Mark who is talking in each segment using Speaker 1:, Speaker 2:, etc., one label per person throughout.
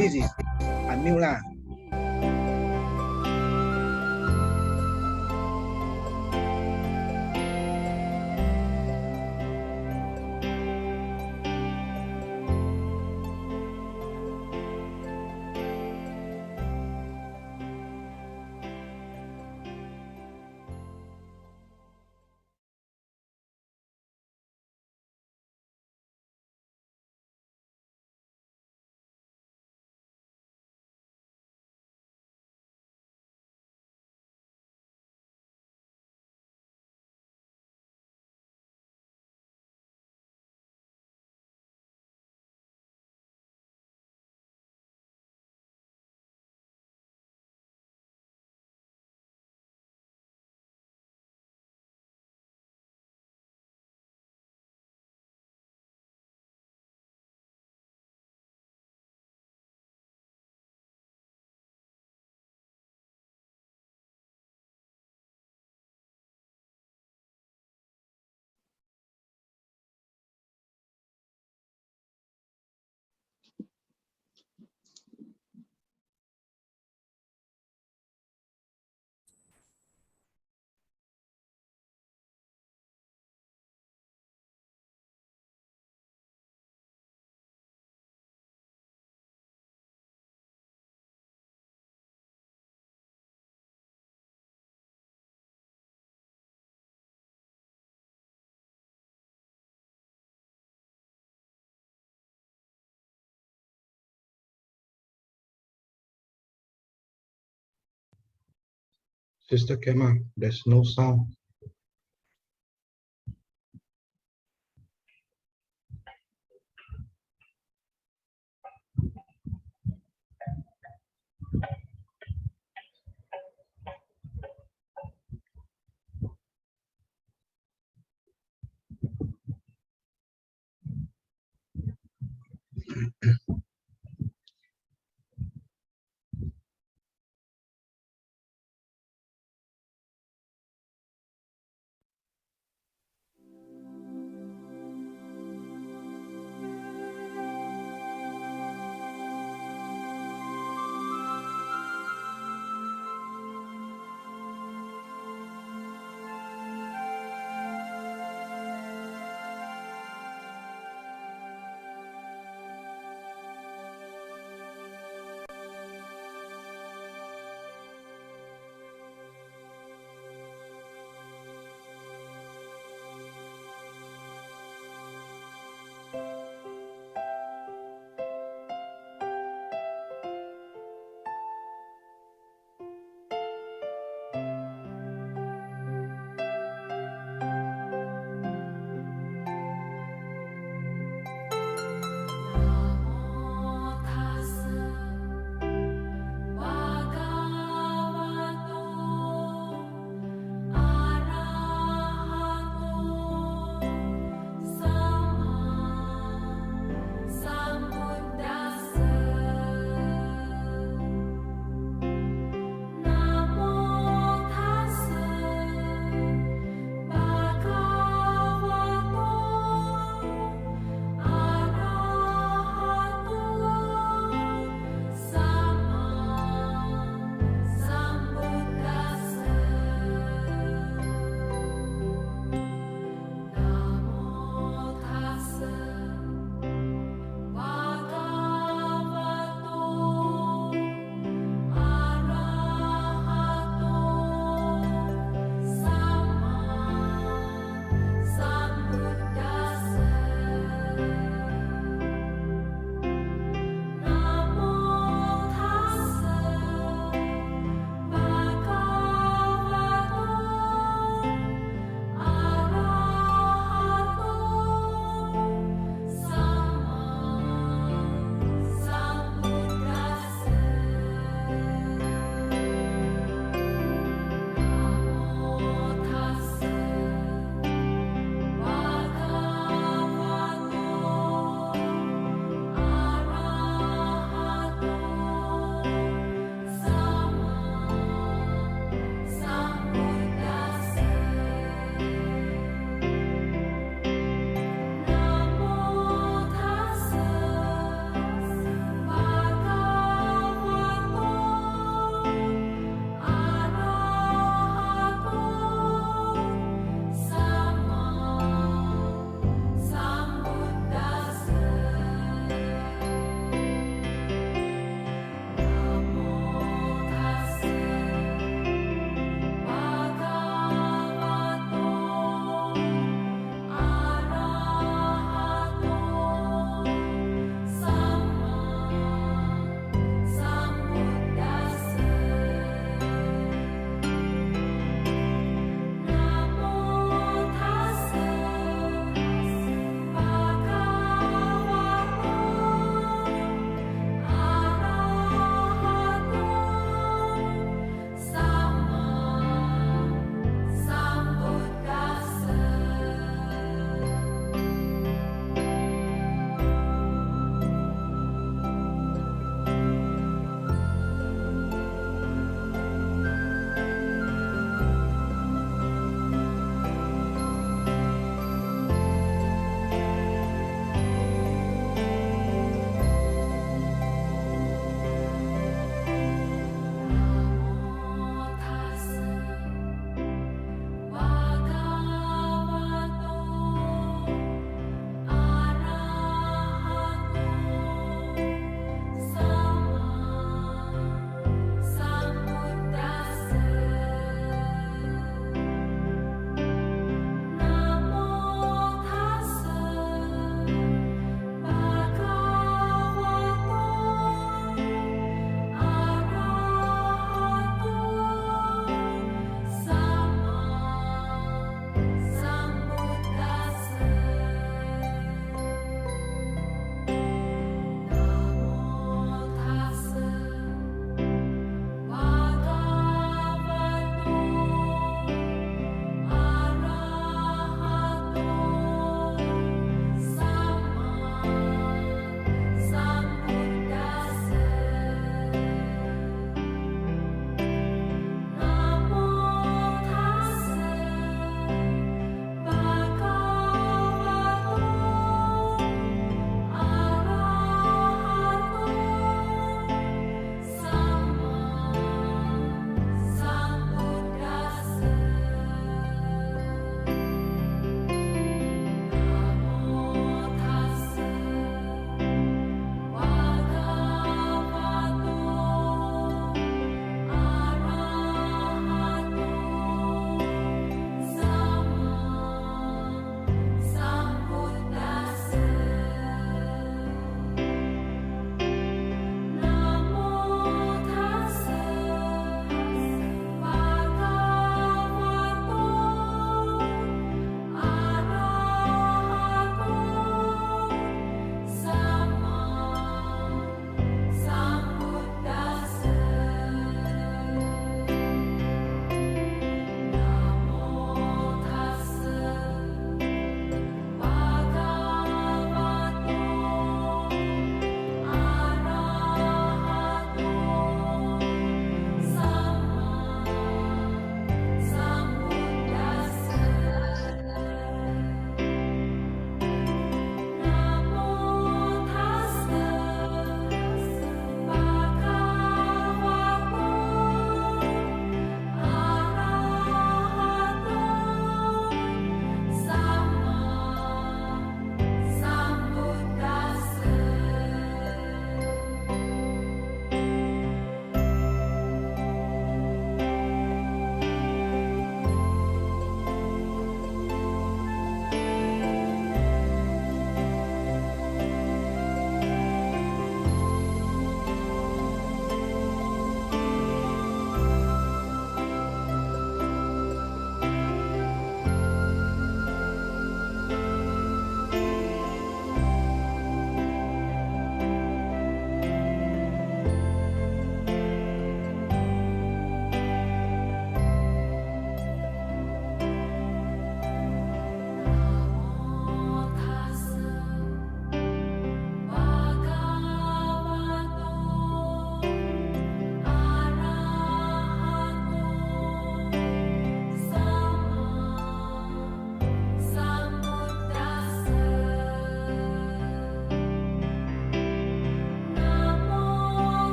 Speaker 1: This is unmute lah.
Speaker 2: Sister Kema, there's no sound.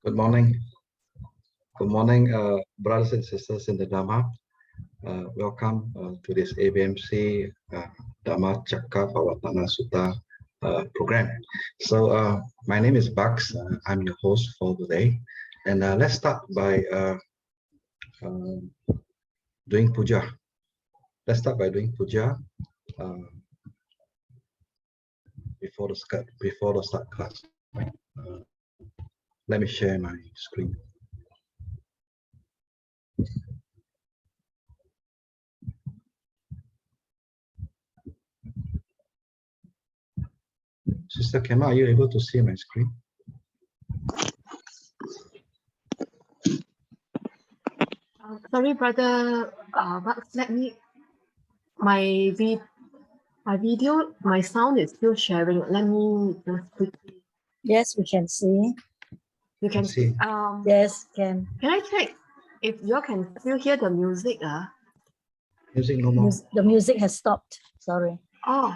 Speaker 2: Good morning. Good morning, brothers and sisters in the Dhamma. Welcome to this AVMC Dhamma Cakka Pavattana Sutta program. So my name is Bucks. I'm your host for today. And let's start by doing puja. Let's start by doing puja before the start class. Let me share my screen. Sister Kema, are you able to see my screen?
Speaker 3: Sorry, brother. But let me. My video, my sound is still sharing. Let me just quickly.
Speaker 4: Yes, we can see.
Speaker 3: You can
Speaker 2: See.
Speaker 4: Yes, can.
Speaker 3: Can I check if you can still hear the music?
Speaker 2: Music no more.
Speaker 4: The music has stopped. Sorry.
Speaker 3: Oh,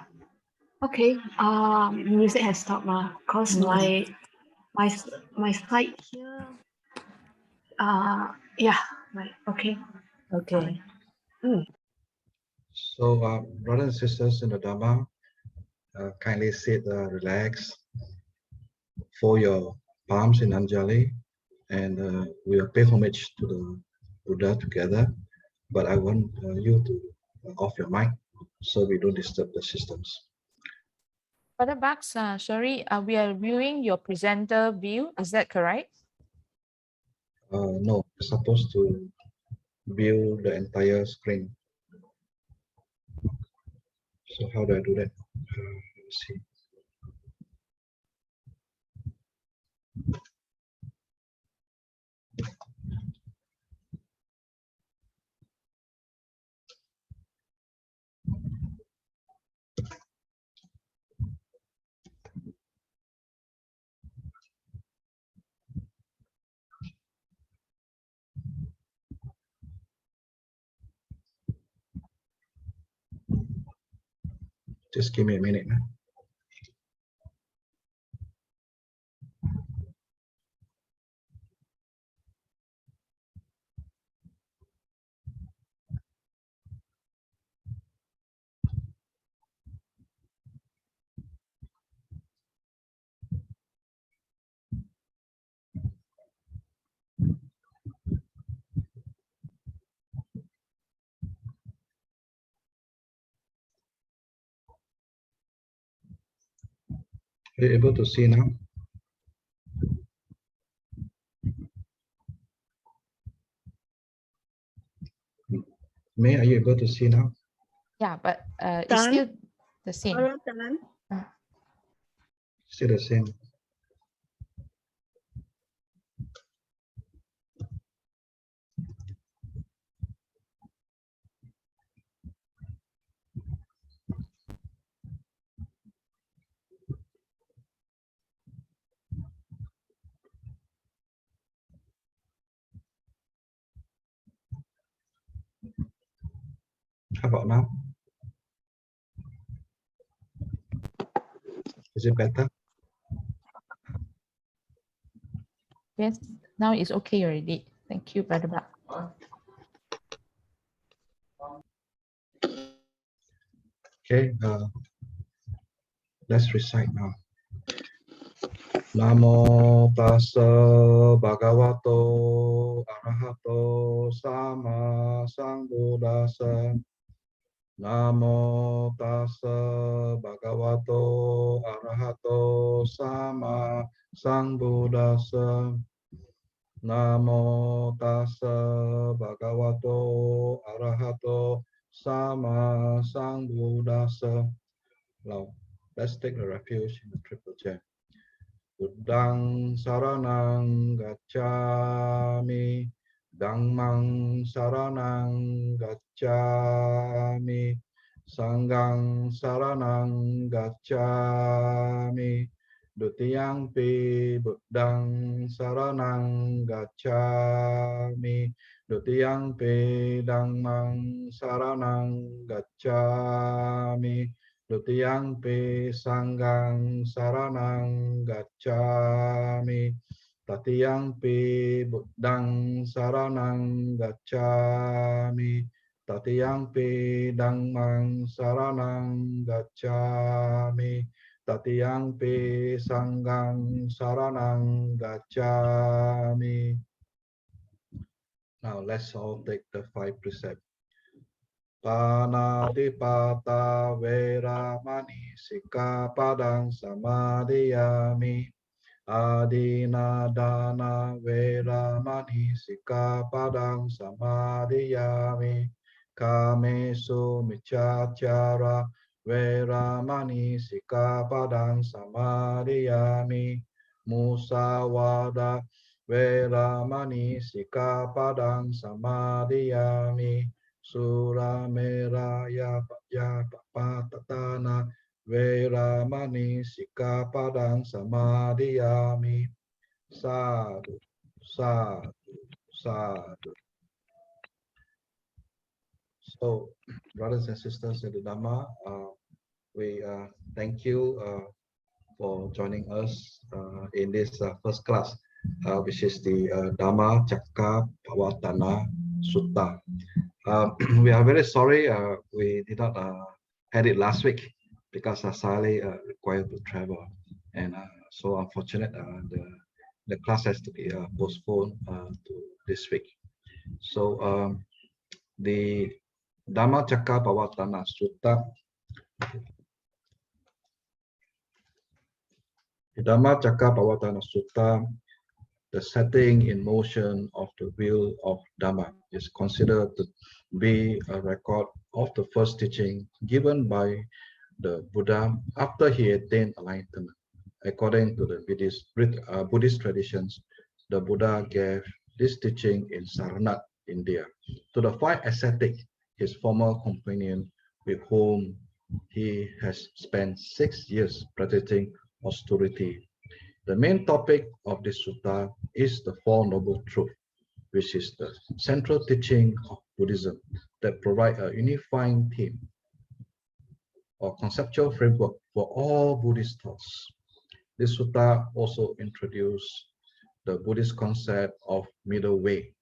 Speaker 3: okay. Music has stopped. Cause my side here. Yeah. Right. Okay.
Speaker 4: Okay.
Speaker 2: So, brothers and sisters in the Dhamma, kindly sit, relax, fold your palms in Anjali, and we will pay homage to the Buddha together. But I want you to off your mic so we don't disturb the systems.
Speaker 5: Brother Bucks, sorry, we are viewing your presenter view. Is that correct?
Speaker 2: No, we're supposed to view the entire screen. So how do I do that? Let's see. Just give me a minute. Are you able to see now? May, are you able to see now?
Speaker 5: Yeah, but it's still the same.
Speaker 2: Still the same. How about now? Is it better?
Speaker 5: Yes, now it's okay already. Thank you, Brother Bucks.
Speaker 2: Okay, let's recite now. Namo tassa bhagavato arahato sama sambuddhassa. Namo tassa bhagavato arahato sama sambuddhassa. Namo tassa bhagavato arahato sama sambuddhassa. Now, let's take the refuge in the triple chair. Buddhang saranang gacchami, Dhammang saranang gacchami, Sanghang saranang gacchami, Dutiyampi Buddhang saranang gacchami, Dutiyampi Dhammang saranang gacchami, Dutiyampi Sanghang saranang gacchami, Tatiyampi Buddhang Saranang Gacchami. Tatiyampi Dhammang Saranang Gacchami. Tatiyampi Sanghang Saranang Gacchami. Now let's all take the 5 precepts. Panatipata Veramani Sikkhapadang Samadhiyami. Adina Dana Veramani Sikkhapadang Samadhiyami. Kamesu Michachara Veramani Sikkhapadang Samadhiyami. Musawada Veramani Sikkhapadang Samadhiyami. Sura Meraya Patatana Veramani Sikkhapadang Samadhiyami. Sadhu, sadhu, sadhu. So, brothers and sisters in the Dhamma, we thank you for joining us in this first class, which is the Dhamma Cakka Pavattana Sutta. We are very sorry we did not had it last week because Sally required to travel, and so unfortunate the class has to be postponed to this week. So the Dhamma Cakka Pavattana Sutta, the Dhamma Cakka Pavattana Sutta, the setting in motion of the wheel of Dhamma, is considered to be a record of the first teaching given by the Buddha after he attained enlightenment. According to the Buddhist traditions, the Buddha gave this teaching in Sarnath, India, to the 5 ascetics, his former companion, with whom he has spent 6 years practicing austerity. The main topic of this sutta is the Four Noble Truths, which is the central teaching of Buddhism that provide a unifying theme or conceptual framework for all Buddhist thoughts. This sutta also introduced the Buddhist concept of middle way,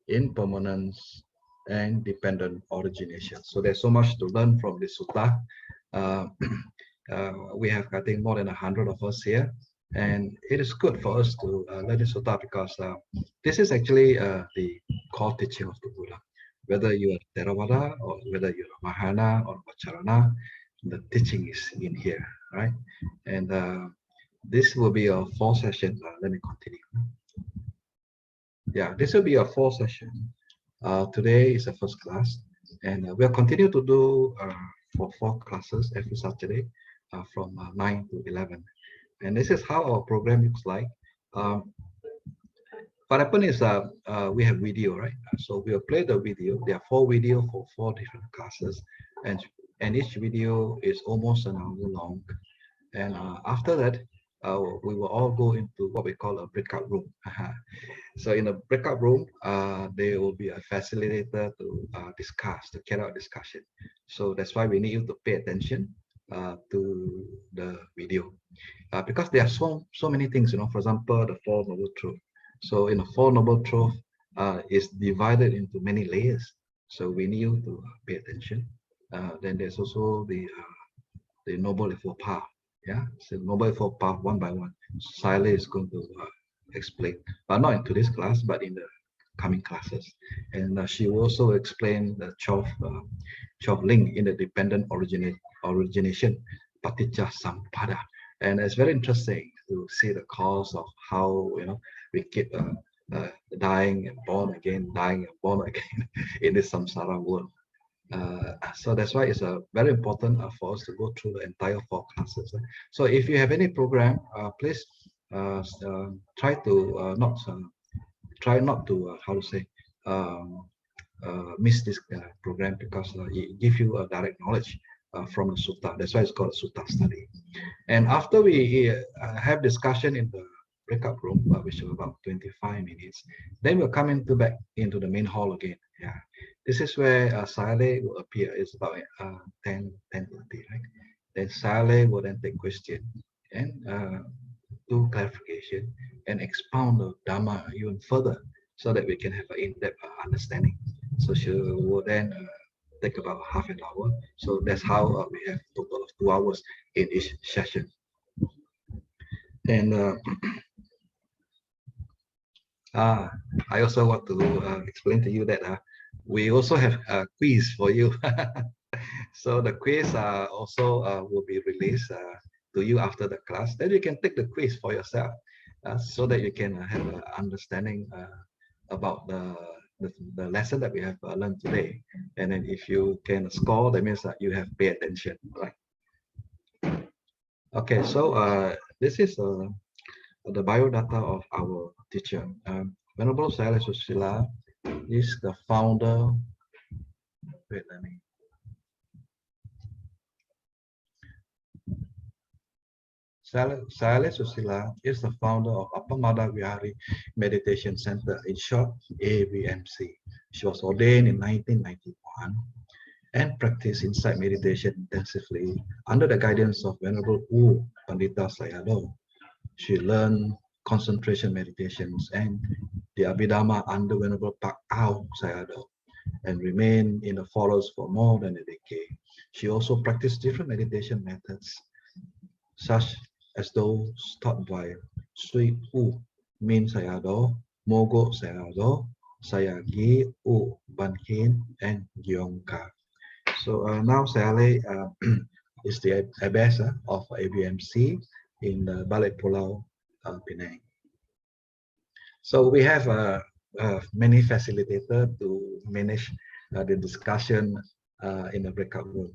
Speaker 2: impermanence, and dependent origination. So there's so much to learn from this sutta. We have, I think, more than 100 of us here, and it is good for us to learn this sutta because this is actually the core teaching of the Buddha. Whether you are Theravada or whether you're Mahayana or Vajrayana, the teaching is in here, right? And this will be a 4 session. Let me continue. Yeah, this will be a 4 session. Today is the first class, and we'll continue to do for 4 classes every Saturday from 9 to 11. And this is how our program looks like. What happened is we have video, right? So we'll play the video. There are 4 videos for 4 different classes, and each video is almost an hour long. And after that, we will all go into what we call a breakout room. So in a breakout room, there will be a facilitator to discuss, to carry out discussion. So that's why we need you to pay attention to the video, because there are so many things, you know. For example, the Four Noble Truths. So in the Four Noble Truths, is divided into many layers. So we need you to pay attention. Then there's also the Noble Eightfold Path. Yeah, so Noble Eightfold Path one by one. Siley is going to explain, but not in today's class, but in the coming classes. And she will also explain the 12 link in the dependent origination, Paticca Samuppada. And it's very interesting to see the cause of how, you know, we keep dying and born again, dying and born again in this samsara world. So that's why it's very important for us to go through the entire 4 classes. So if you have any program, please try to not to how to say miss this program, because it gives you a direct knowledge from a sutta. That's why it's called a sutta study. And after we have discussion in the breakout room, which is about 25 minutes, then we'll come back into the main hall again. Yeah, this is where Sale will appear. It's about 10:30, right? Then Sale will then take question and do clarification. and expound the Dhamma even further so that we can have an in-depth understanding. So she will then take about half an hour. So that's how we have a total of 2 hours in each session. And I also want to explain to you that we also have a quiz for you. So the quiz also will be released to you after the class. Then you can take the quiz for yourself so that you can have an understanding about the lesson that we have learned today. And then if you can score, that means that you have paid attention, right? Okay, so this is the biodata of our teacher. Venerable Sayala Susila is the founder. Wait, let me. Sayala Susila is the founder of Appamada Vihari Meditation Center, in short, AVMC. She was ordained in 1991 and practiced insight meditation intensively under the guidance of Venerable U Pandita Sayadaw. She learned concentration meditations and the Abhidhamma under Venerable Pak Aw Sayadaw and remained in the forest for more than a decade. She also practiced different meditation methods, such as those taught by Sui U Min Sayadaw, Mogo Sayadaw, Sayagi U Ban Hin, and Gyongka. So now Sayale is the abbess of AVMC in Balai Pulau, Penang. So we have many facilitators to manage the discussion in the breakout room.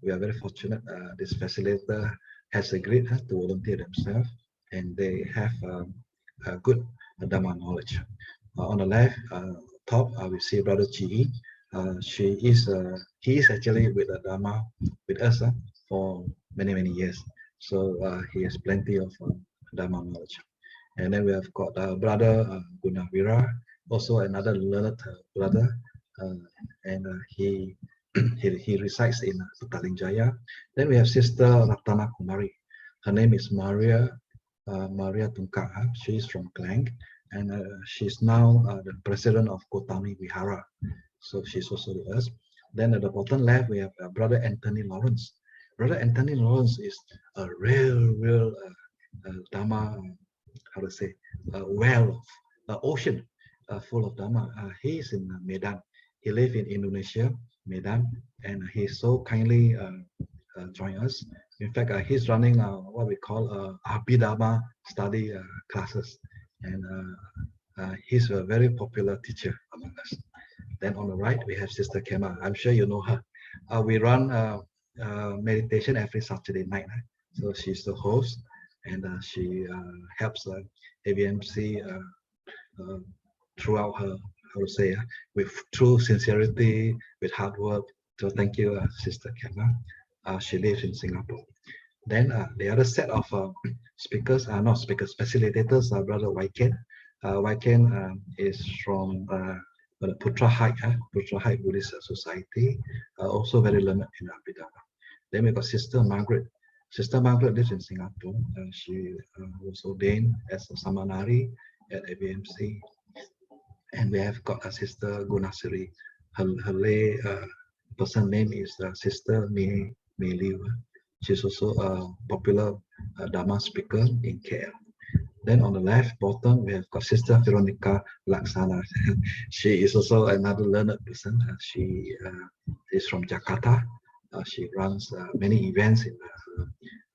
Speaker 2: We are very fortunate. This facilitator has agreed to volunteer themselves, and they have a good Dhamma knowledge. On the left top, we see Brother Chi. He is actually with the Dhamma with us for many years. So he has plenty of Dhamma knowledge. And then we have got Brother Gunavira, also another learned brother, and he resides in Petaling. Then we have Sister Ratana Kumari. Her name is Maria Tungka. She is from Klang, and she's now the president of Kotami Vihara. So she's also with us. Then at the bottom left, we have Brother Anthony Lawrence. Brother Anthony Lawrence is a real Dhamma, how to say, well, ocean full of Dhamma. He is in Medan. He lives in Indonesia, Medan, and he so kindly joined us. In fact, he's running what we call Abhidhamma study classes, and he's a very popular teacher among us. Then on the right, we have Sister Kema. I'm sure you know her. We run meditation every Saturday night. So she's the host, and she helps AVMC throughout her, how to say, with true sincerity, with hard work. So thank you, Sister Kema. She lives in Singapore. Then the other set of speakers, not speakers, facilitators, Brother Waiken. Waiken is from the Putra Height Buddhist Society, also very learned in Abhidhamma. Then we got Sister Margaret. Sister Margaret lives in Singapore. She was ordained as a Samanari at AVMC. And we have got a Sister Gunasiri. Her lay person name is Sister Mei Liu. She's also a popular Dhamma speaker in KL. Then on the left bottom, we have got Sister Veronica Laksana. She is also another learned person. She is from Jakarta. She runs many events in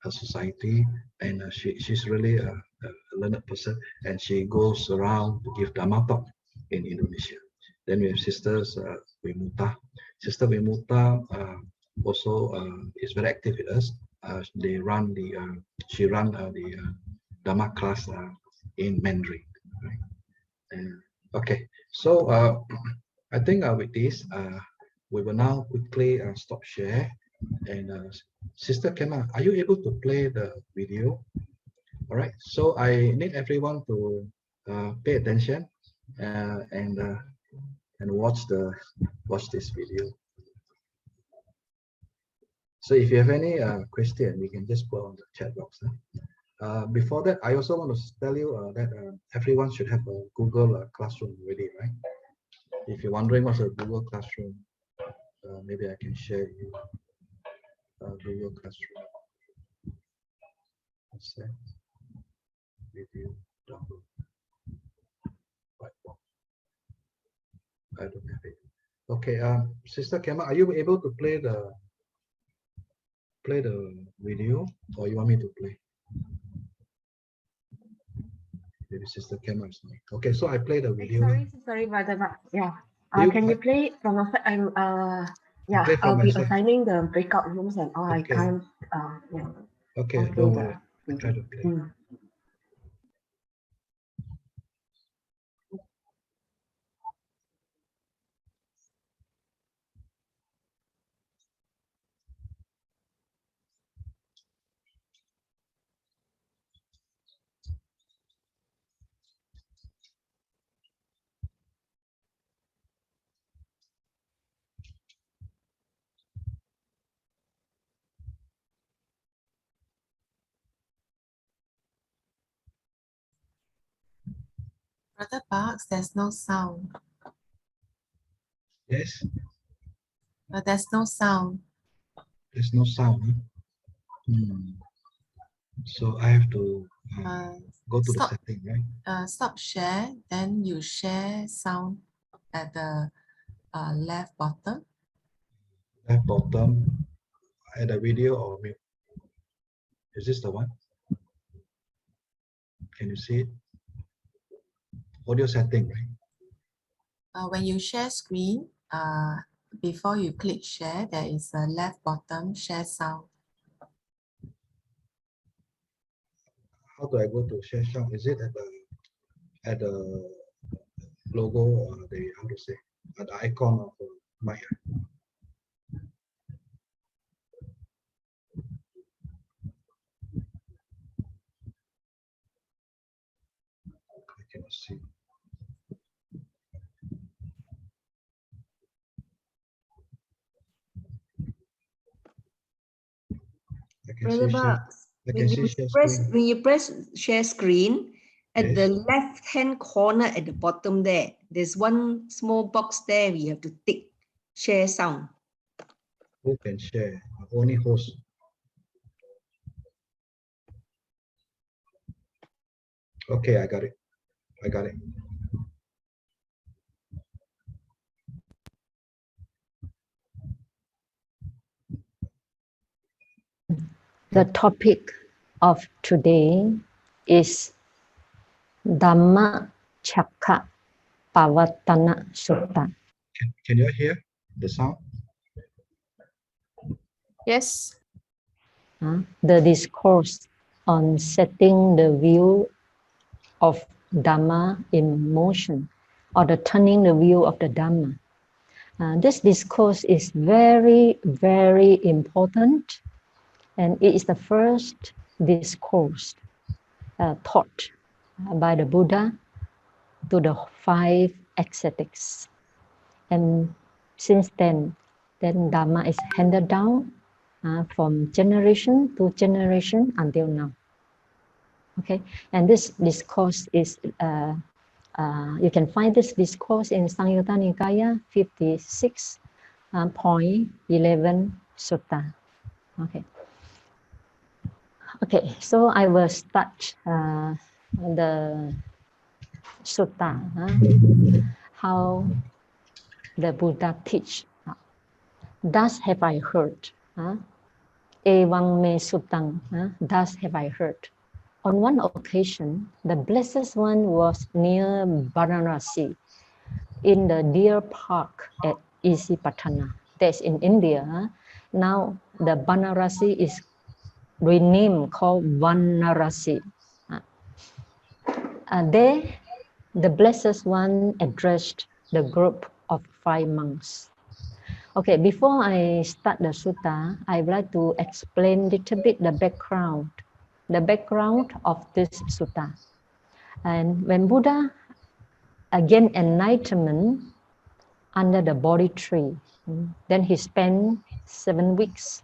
Speaker 2: her society, and she's really a learned person, and she goes around to give Dhamma talk in Indonesia. Then we have Sisters Wimuta. Sister Wimuta also is very active with us. She runs the Dhamma class in Mandarin. Right? Okay, so I think with this, we will now quickly stop share. And Sister Kema, are you able to play the video? All right, so I need everyone to pay attention and watch this video. So if you have any question, you can just put on the chat box. Before that, I also want to tell you that everyone should have a Google Classroom already, right? If you're wondering what's a Google Classroom, maybe I can share you Google Classroom. What's that? Video download. Whiteboard. I don't have it. Okay, Sister Kema, are you able to play the video, or you want me to play? Maybe Sister Kema is not. Okay, so I play the video.
Speaker 3: Sorry, Brother Mark. Yeah.
Speaker 2: You-
Speaker 3: Can you play it from outside? Yeah,
Speaker 2: play from
Speaker 3: I'll
Speaker 2: my
Speaker 3: be
Speaker 2: side.
Speaker 3: assigning the breakout rooms and all. I
Speaker 2: Okay.
Speaker 3: can't. Yeah.
Speaker 2: Okay,
Speaker 3: I'll play
Speaker 2: don't
Speaker 3: the
Speaker 2: worry. I try to play.
Speaker 3: Mm.
Speaker 6: Brother Bugs, there's no sound.
Speaker 2: Yes,
Speaker 6: There's no sound.
Speaker 2: there's no sound. Huh? So I have to go to the
Speaker 6: Stop.
Speaker 2: setting, right?
Speaker 6: Stop share, then you share sound at the left bottom.
Speaker 2: Left bottom, add a video or mute. Is this the one? Can you see it? Audio setting, right?
Speaker 6: When you share screen, before you click share, there is a left bottom share sound.
Speaker 2: How do I go to share sound? Is it at the logo or the, how to say, at the icon of the mic? I cannot see. I can
Speaker 7: Brother
Speaker 2: see share.
Speaker 7: Bugs,
Speaker 2: I can see share screen.
Speaker 7: when you press share screen, at
Speaker 2: Yes.
Speaker 7: the left hand corner at the bottom there, there's one small box there. We have to tick share sound.
Speaker 2: Who can share? Only host. Okay, I got it. I got it.
Speaker 4: The topic of today is Dhamma Cakka Pavattana Sutta.
Speaker 2: Can you hear the sound?
Speaker 5: Yes.
Speaker 4: The discourse on setting the view of Dhamma in motion, or the turning the view of the Dhamma. This discourse is very, very important, and it is the first discourse taught by the Buddha to the 5 ascetics. And since then Dhamma is handed down from generation to generation until now. Okay, and this discourse is, you can find this discourse in Samyutta Nikaya 56.11 Sutta. Okay. Okay, so I will start the Sutta, how the Buddha teach. Thus have I heard. AVMC Suttang, thus have I heard. On one occasion, the Blessed One was near Varanasi in the deer park at Isipatana. That's in India. Now the Varanasi is renamed called Varanasi. There, the Blessed One addressed the group of 5 monks. Okay, before I start the sutta, I would like to explain a little bit the background of this sutta. And when Buddha gained enlightenment under the Bodhi tree, then he spent 7 weeks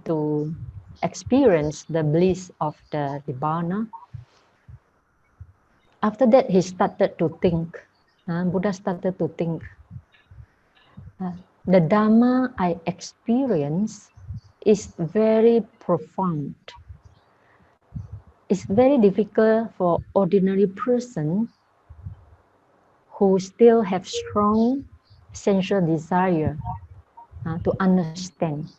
Speaker 4: to experience the bliss of the Nibbana. After that, he started to think. Buddha started to think. The Dhamma I experience is very profound. It's very difficult for ordinary person who still have strong sensual desire to understand.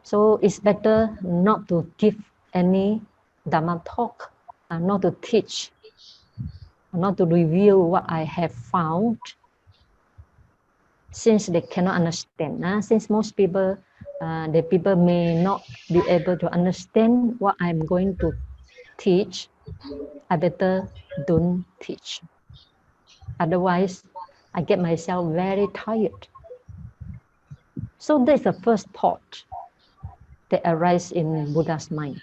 Speaker 4: So it's better not to give any Dhamma talk, not to teach, not to reveal what I have found, since they cannot understand. Since most people, the people may not be able to understand what I'm going to teach, I better don't teach. Otherwise, I get myself very tired. So that's the first thought that arises in Buddha's mind.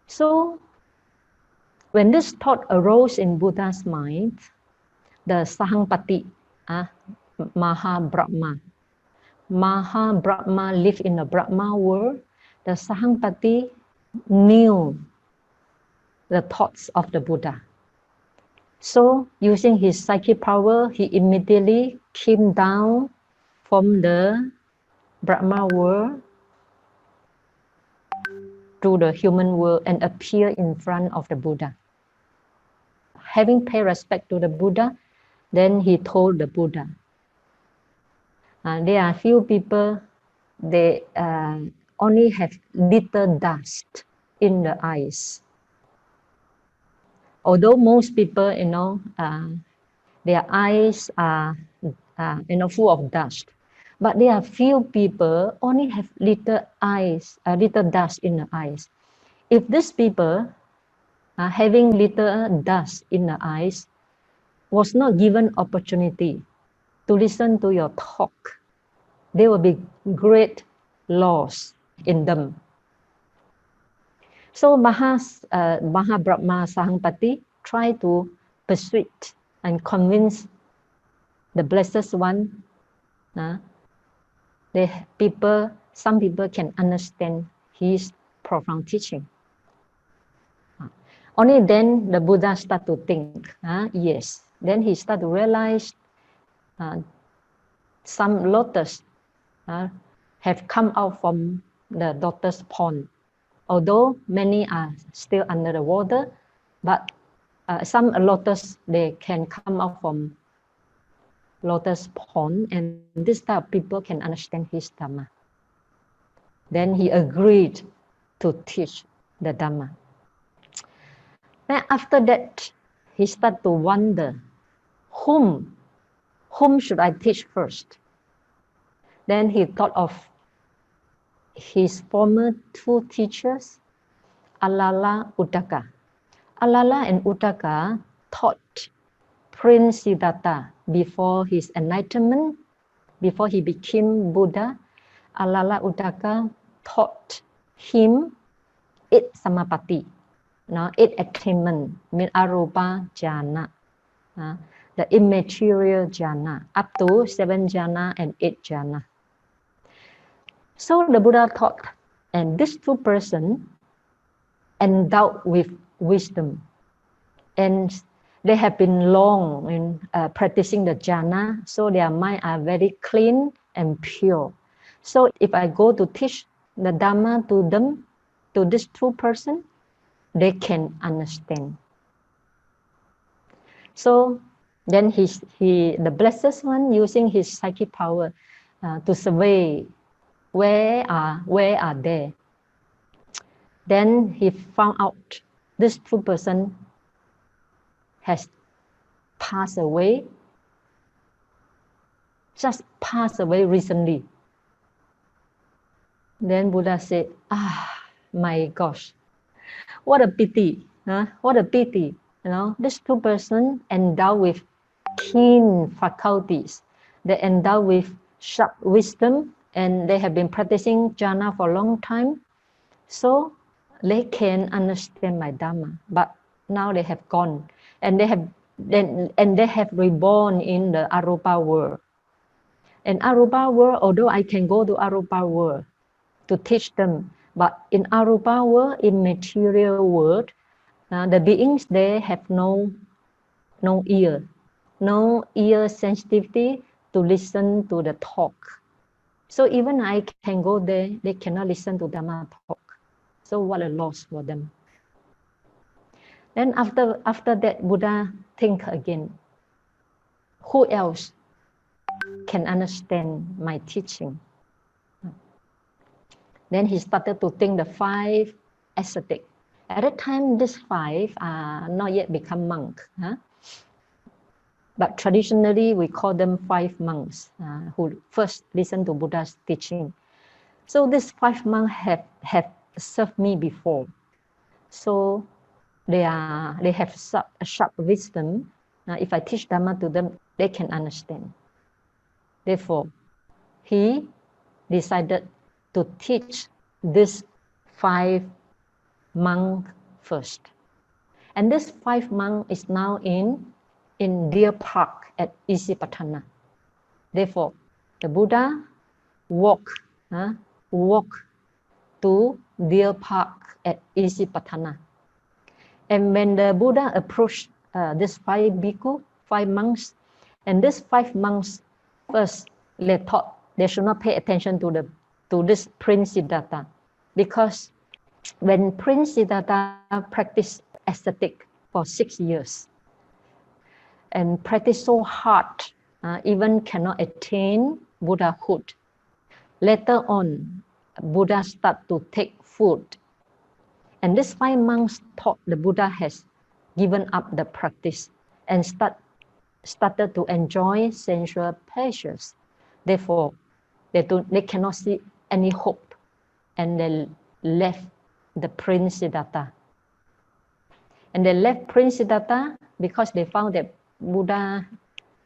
Speaker 4: So when this thought arose in Buddha's mind, the Sahampati, Maha Brahma lived in the Brahma world. The Sahampati knew the thoughts of the Buddha. So using his psychic power, he immediately came down from the Brahma world to the human world and appeared in front of the Buddha. Having paid respect to the Buddha, then he told the Buddha, there are few people, they only have little dust in the eyes. Although most people, their eyes are, full of dust, but there are few people only have little dust in the eyes. If these people having little dust in the eyes was not given opportunity to listen to your talk, there will be great loss in them. So Maha Brahma Sahampati tried to persuade and convince the Blessed One. Some people can understand his profound teaching. Only then the Buddha started to think, yes. Then he started to realize some lotus have come out from the lotus pond. Although many are still under the water, but some lotus, they can come out from lotus pond, and this type of people can understand his Dhamma. Then he agreed to teach the Dhamma. Then after that, he started to wonder, whom should I teach first? Then he thought of his former two teachers, Alala, Uddaka. Alala and Uddaka taught Prince Siddhartha before his enlightenment, before he became Buddha. Alala, Uddaka taught him 8 samapatti, 8 attainment, mean arupa jhana, the immaterial jhana, up to 7 jhana and 8 jhana. So the Buddha taught, and these 2 persons endowed with wisdom, and they have been long in practicing the jhana, so their mind are very clean and pure. So if I go to teach the Dhamma to them, to these 2 persons, they can understand. So then the Blessed One, using his psychic power to survey where are they. Then he found out this 2 persons has passed away, just passed away recently. Then Buddha said, my gosh, what a pity, what a pity. These 2 persons endowed with keen faculties, they endowed with sharp wisdom, and they have been practicing jhana for a long time, so they can understand my Dhamma. But now they have gone, and they have reborn in the Arupa world. And Arupa world, although I can go to Arupa world, to teach them. But in Arupa world, in material world, the beings there have no ear sensitivity to listen to the talk. So even I can go there, they cannot listen to Dhamma talk. So what a loss for them. Then after that, Buddha think again, who else can understand my teaching? Then he started to think the 5 ascetics. At that time, these 5 are not yet become monk. But traditionally, we call them 5 monks who first listened to Buddha's teaching. So these 5 monks have served me before. So they have a sharp wisdom. If I teach Dhamma to them, they can understand. Therefore, he decided to teach these 5 monks first. And this 5 monks is now in Deer Park at Isipatana. Therefore, the Buddha walk to Deer Park at Isipatana. And when the Buddha approached these 5 bhikkhu, 5 monks, and these 5 monks first, they thought they should not pay attention to this Prince Siddhartha, because when Prince Siddhartha practiced ascetic for 6 years and practiced so hard, even cannot attain Buddhahood. Later on, Buddha started to take food. And these 5 monks thought the Buddha has given up the practice and started to enjoy sensual pleasures. Therefore, they cannot see any hope, and they left the Prince Siddhartha. And they left Prince Siddhartha because they found that Buddha,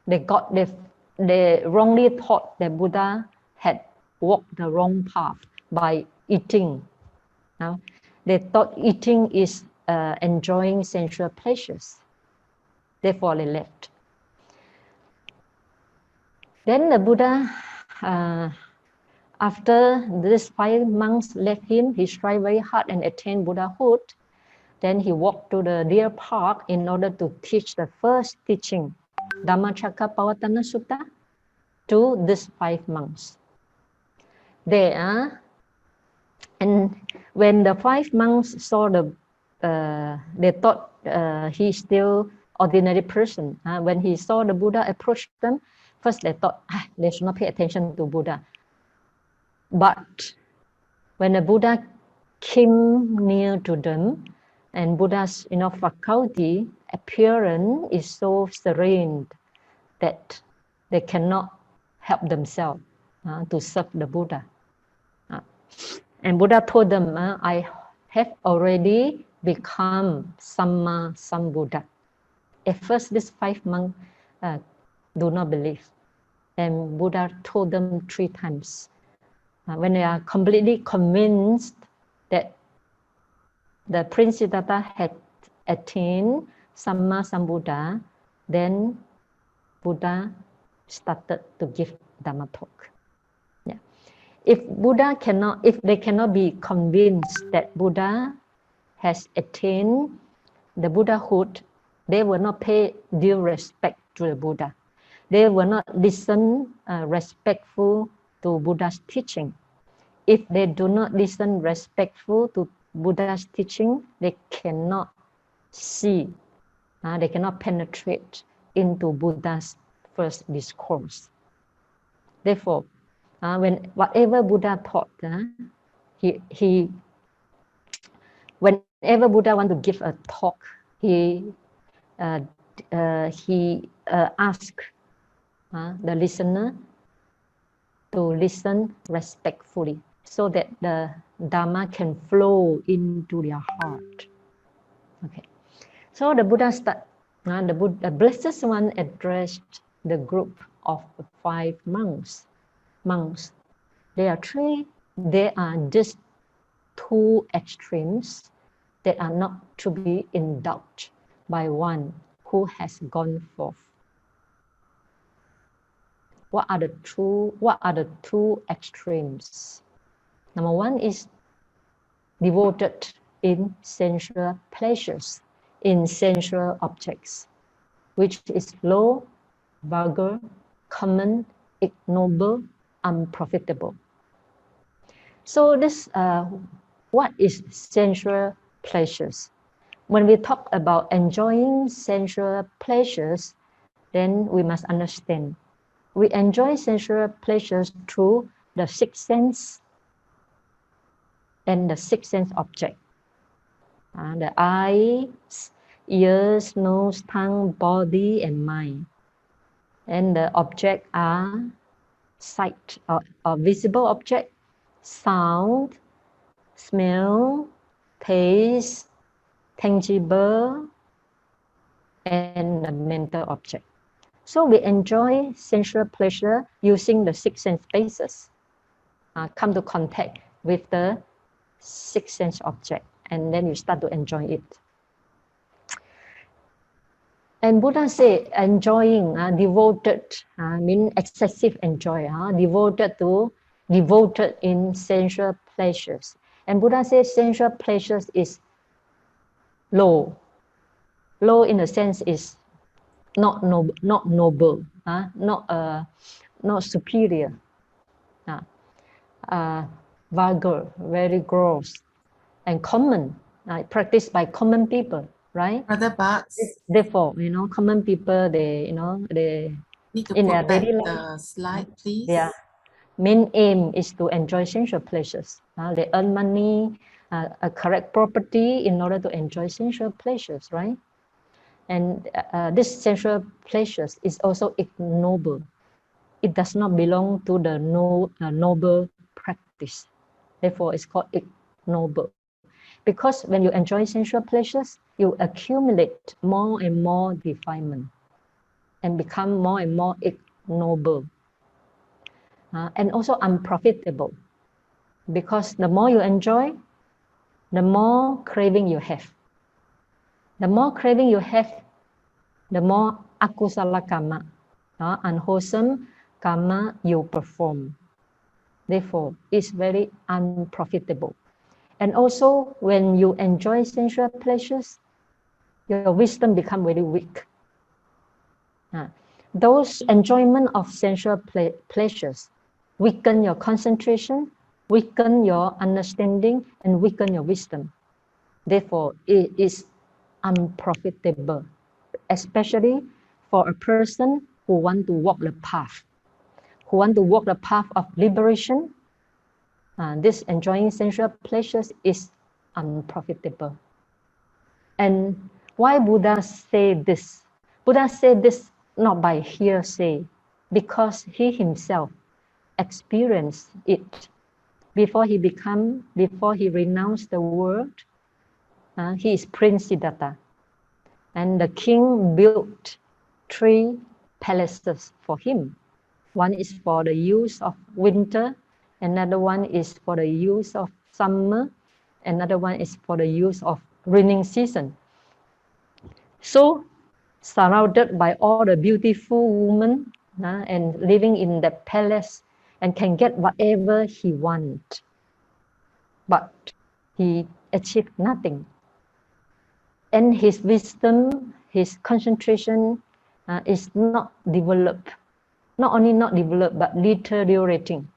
Speaker 4: they wrongly thought that Buddha had walked the wrong path by eating. Now, they thought eating is enjoying sensual pleasures. Therefore, they left. Then the Buddha, after these 5 monks left him, he tried very hard and attained Buddhahood. Then he walked to the Deer Park in order to teach the first teaching, Dhamma Cakka Pavattana Sutta, to these 5 monks. And when the 5 monks saw they thought he's still ordinary person. When he saw the Buddha approach them, first they thought they should not pay attention to Buddha. But when the Buddha came near to them, and Buddha's faculty, appearance is so serene that they cannot help themselves to serve the Buddha. And Buddha told them, I have already become Samma Sambuddha. At first, these 5 monks do not believe. And Buddha told them 3 times. When they are completely convinced that the Prince Siddhartha had attained Samma Sambuddha, then Buddha started to give Dhamma talk. Yeah. If they cannot be convinced that Buddha has attained the Buddhahood, they will not pay due respect to the Buddha. They will not listen respectful to Buddha's teaching. If they do not listen respectful to Buddha's teaching, they cannot see, they cannot penetrate into Buddha's first discourse. Therefore, when whatever Buddha taught, whenever Buddha want to give a talk, he asked the listener to listen respectfully, so that the Dhamma can flow into their heart. Okay. So the Buddha the Blessed One addressed the group of 5 monks. There are just 2 extremes that are not to be indulged by one who has gone forth. What are the 2 extremes? Number one is devoted in sensual pleasures, in sensual objects, which is low, vulgar, common, ignoble, unprofitable. So this, what is sensual pleasures? When we talk about enjoying sensual pleasures, then we must understand we enjoy sensual pleasures through the sixth sense and the sixth sense object. The eyes, ears, nose, tongue, body, and mind. And the object are sight or visible object, sound, smell, taste, tangible, and the mental object. So we enjoy sensual pleasure using the six sense bases, come to contact with the six sense object, and then you start to enjoy it. And Buddha say enjoying, devoted, mean excessive enjoy, devoted in sensual pleasures. And Buddha says sensual pleasures is low. Low in a sense is not noble, not superior, vulgar, very gross, and common, practiced by common people, right?
Speaker 6: Brother Bucks,
Speaker 4: Therefore, common people, they
Speaker 6: need to
Speaker 4: in
Speaker 6: put
Speaker 4: their
Speaker 6: back
Speaker 4: daily life,
Speaker 6: the slide, please.
Speaker 4: their main aim is to enjoy sensual pleasures. They earn money, a correct property in order to enjoy sensual pleasures, right? And this sensual pleasures is also ignoble. It does not belong to the noble practice. Therefore, it's called ignoble. Because when you enjoy sensual pleasures, you accumulate more and more defilement and become more and more ignoble. And also unprofitable. Because the more you enjoy, the more craving you have. The more craving you have, the more akusala karma, unwholesome karma you perform. Therefore, it's very unprofitable. And also, when you enjoy sensual pleasures, your wisdom becomes very weak. Those enjoyment of sensual pleasures weaken your concentration, weaken your understanding, and weaken your wisdom. Therefore, it is unprofitable, especially for a person who wants to walk the path, of liberation. This enjoying sensual pleasures is unprofitable. And why Buddha say this? Buddha said this not by hearsay, because he himself experienced it before he renounced the world. He is Prince Siddhartha, and the king built 3 palaces for him. One is for the use of winter, another one is for the use of summer, another one is for the use of rainy season. So, surrounded by all the beautiful women and living in the palace, and can get whatever he wants. But he achieved nothing. And his wisdom, his concentration is not developed. Not only not developed, but deteriorating.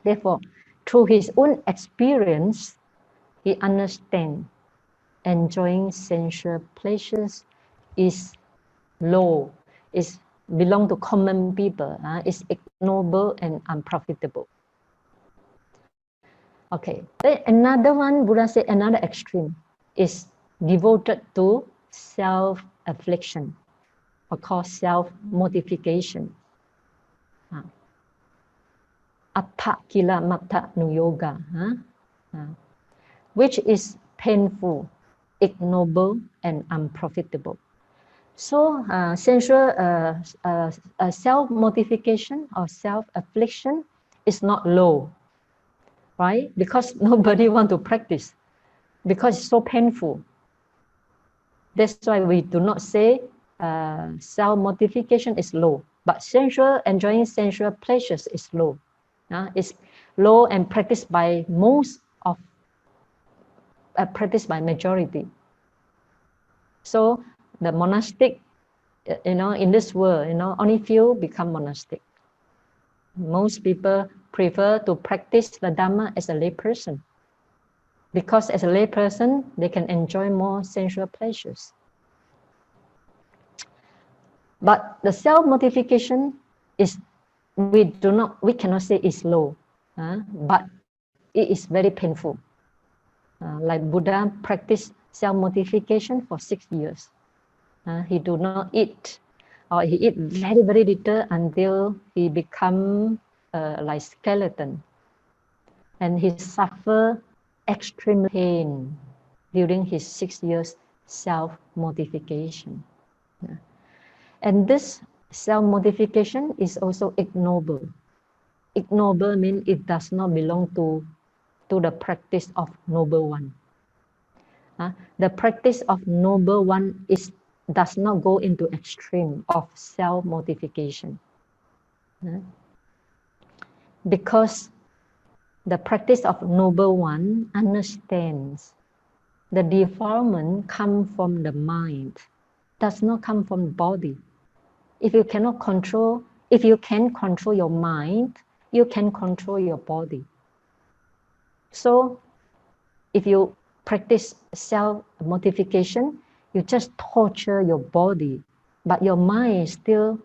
Speaker 4: Therefore, through his own experience, he understands enjoying sensual pleasures is low, is belong to common people, is ignoble and unprofitable. Okay, then another one, Buddha said another extreme is devoted to self-affliction, or called self-mortification. Atta kila matta nuyoga, which is painful, ignoble, and unprofitable. So sensual self-mortification or self-affliction is not low, right? Because nobody wants to practice, because it's so painful. That's why we do not say self-mortification is low, but enjoying sensual pleasures is low. It's low and practiced by most of, practiced by majority. So the monastic, in this world, only few become monastic. Most people prefer to practice the Dhamma as a lay person, because as a lay person, they can enjoy more sensual pleasures. But the self-mortification is, we cannot say it's low, but it is very painful. Like Buddha practiced self-mortification for 6 years. He do not eat, or he eat very, very little until he become like skeleton. And he suffer extreme pain during his 6 years self-mortification. And this self-mortification is also ignoble. Ignoble means it does not belong to the practice of noble one. The practice of noble one does not go into extreme of self-mortification. Because the practice of noble one understands the defilement comes from the mind, does not come from the body. If you can control your mind, you can control your body. So if you practice self-mortification, you just torture your body, but your mind still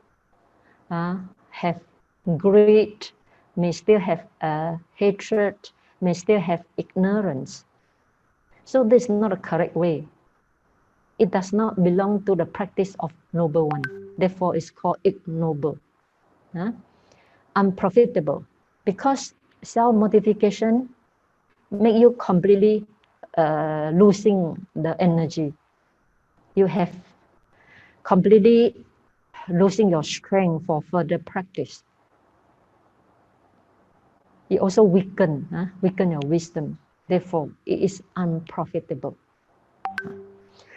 Speaker 4: have greed, may still have hatred, may still have ignorance. So this is not a correct way. It does not belong to the practice of noble one. Therefore, it's called ignoble, unprofitable, because self-mortification make you completely losing the energy. You have completely losing your strength for further practice. It also weaken your wisdom. Therefore, it is unprofitable.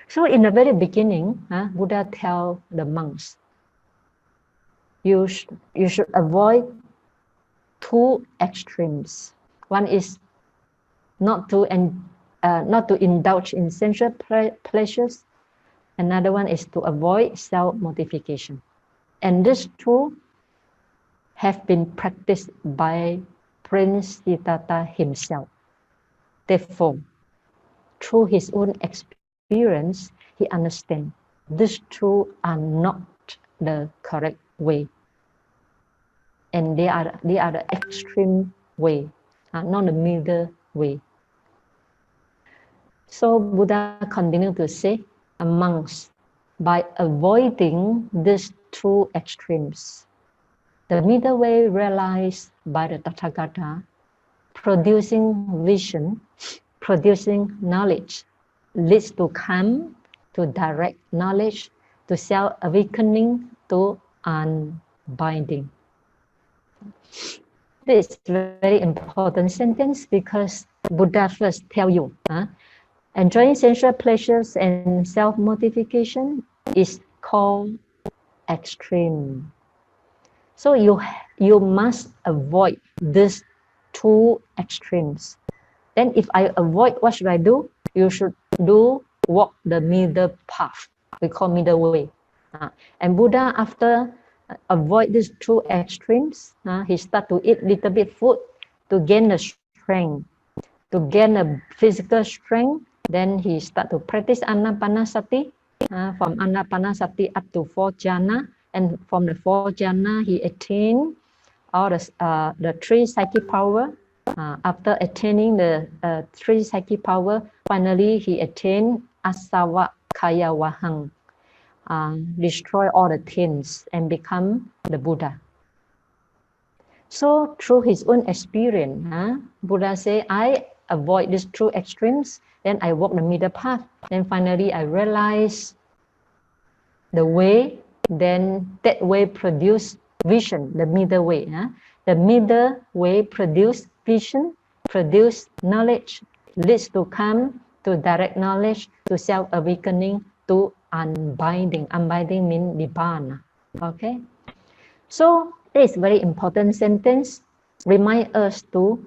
Speaker 4: So in the very beginning, Buddha tell the monks, you should avoid 2 extremes. One is not to indulge in sensual pleasures. Another one is to avoid self-mortification. And these 2 have been practiced by Prince Siddhartha himself. Therefore, through his own experience, he understands these 2 are not the correct way. And they are the extreme way, not the middle way. So Buddha continued to say, monks, by avoiding these 2 extremes, the middle way realized by the Tathagata, producing vision, producing knowledge, leads to come to direct knowledge, to self-awakening, to unbinding. This is a very important sentence because Buddha first tell you, enjoying sensual pleasures and self-mortification is called extreme. So you must avoid these 2 extremes. Then if I avoid, what should I do? You should walk the middle path. We call middle way. And Buddha, after avoid these 2 extremes, he start to eat little bit food to gain the strength, to gain a physical strength. Then he start to practice Anapanasati, from Anapanasati up to 4 jhana, and from the 4 jhana he attained all the 3 psychic power. After attaining the 3 psychic power, finally he attained Asava Kaya Vahang, destroy all the things and become the Buddha. So through his own experience, Buddha say, I avoid these 2 extremes, then I walk the middle path. Then finally I realize the way, then that way produce vision, the middle way. The middle way produce vision, produce knowledge, leads to come to direct knowledge, to self-awakening, to unbinding. Unbinding means nibbana. Okay? So this is very important sentence. remind us to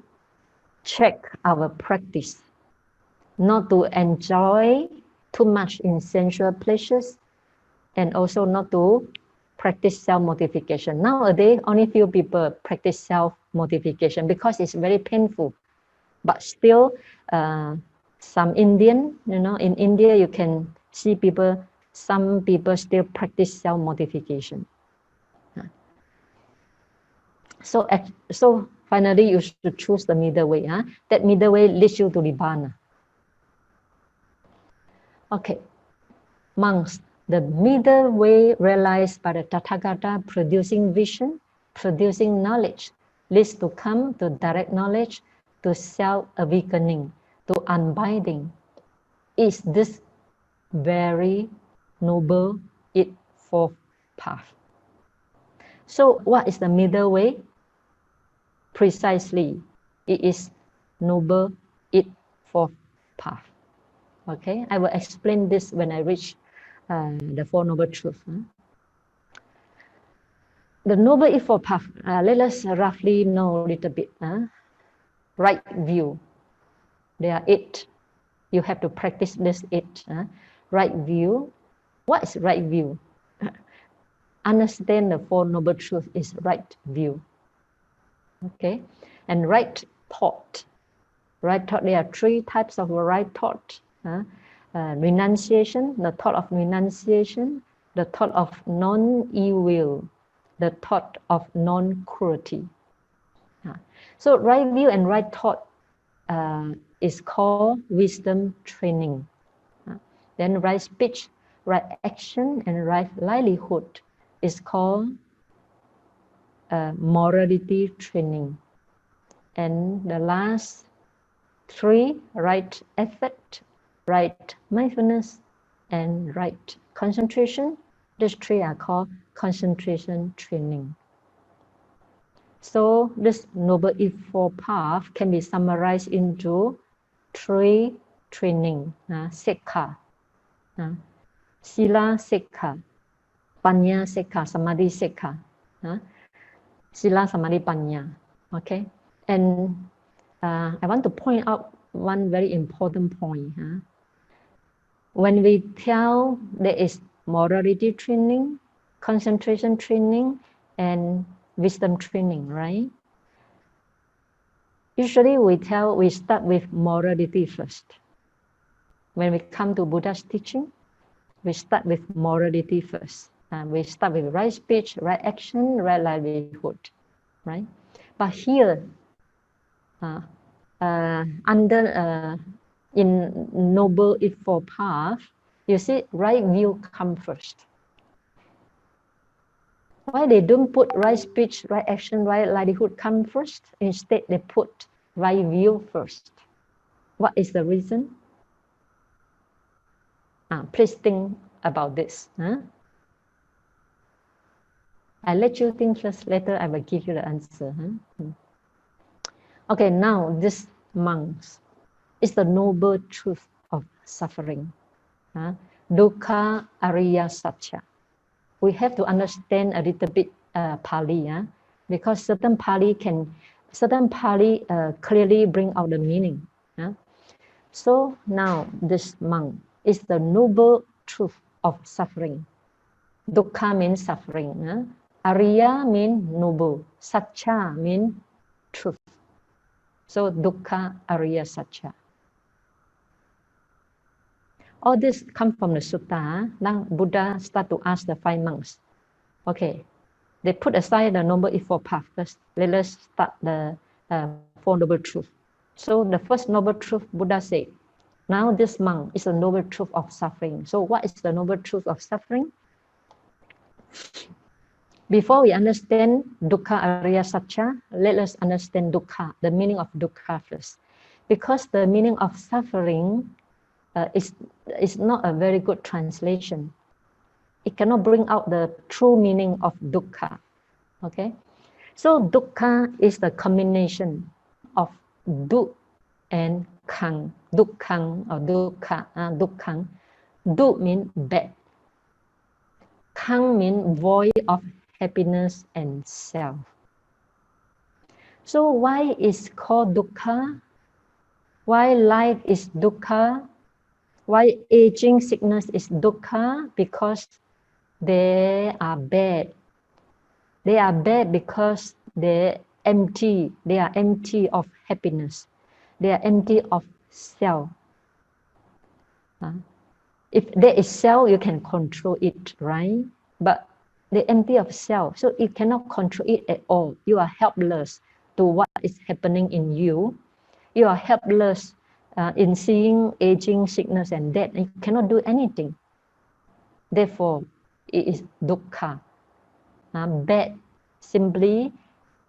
Speaker 4: check our practice, not to enjoy too much in sensual pleasures, and also not to practice self-mortification. Nowadays, only few people practice self-mortification because it's very painful. But still, some Indian, in India, you can see some people still practice self-mortification. So finally, you should choose the middle way. That middle way leads you to Nibbana. Okay, monks, the middle way realized by the Tathagata, producing vision, producing knowledge, leads to come to direct knowledge, to self-awakening, to unbinding, is this very noble eightfold path. So what is the middle way? Precisely, it is noble eightfold path. Okay, I will explain this when I reach the Four Noble Truths. The Noble Eightfold Path, let us roughly know a little bit. Right view. There are 8. You have to practice this 8. Right view. What is right view? Understand the Four Noble Truths is right view. Okay, and right thought. Right thought, there are 3 types of right thought. Renunciation, the thought of renunciation, the thought of non-evil, the thought of non-cruelty. So right view and right thought is called wisdom training. Then right speech, right action, and right livelihood is called morality training. And the last 3, right effort, right mindfulness, and right concentration, these 3 are called concentration training. So this Noble Eightfold Path can be summarized into 3 training, Cakka, Sila Cakka, Panya Cakka, Samadhi Cakka, Sila, Samadhi, Panya. Okay, and I want to point out one very important point. When we tell there is morality training, concentration training, and wisdom training, right? Usually we start with morality first. When we come to Buddha's teaching, we start with morality first. We start with right speech, right action, right livelihood, right? But here, in Noble Eightfold Path, you see right view come first. Why they don't put right speech, right action, right livelihood come first? Instead, they put right view first. What is the reason? Please think about this. I let you think first, later I will give you the answer. Okay, now this monks is the noble truth of suffering. Dukkha Ariya Satya. We have to understand a little bit Pali, because certain Pali clearly bring out the meaning. So now this monk is the noble truth of suffering. Dukkha means suffering. Ariya means noble. Satya means truth. So Dukkha Ariya Satya. All this come from the sutta. Now Buddha start to ask the 5 monks. Okay, they put aside the Noble Eightfold Path first. Let us start the Four Noble Truths. So the first Noble Truth, Buddha said, now this monk is the Noble Truth of suffering. So what is the Noble Truth of suffering? Before we understand Dukkha Ariya Satya, let us understand Dukkha, the meaning of Dukkha first. Because the meaning of suffering is not a very good translation. It cannot bring out the true meaning of dukkha. Okay, so dukkha is the combination of duk and khang. Dukkang or dukkha. Dukkang. Duk means bad. Khang means void of happiness and self. So why is called dukkha? Why life is dukkha? Why aging sickness is dukkha? Because they are bad. They are bad because they are empty of happiness. They are empty of self. If there is self, you can control it, right? But they're empty of self, so you cannot control it at all. You are helpless to what is happening in you. You are helpless in seeing aging, sickness, and death. You cannot do anything. Therefore, it is dukkha. Bad, simply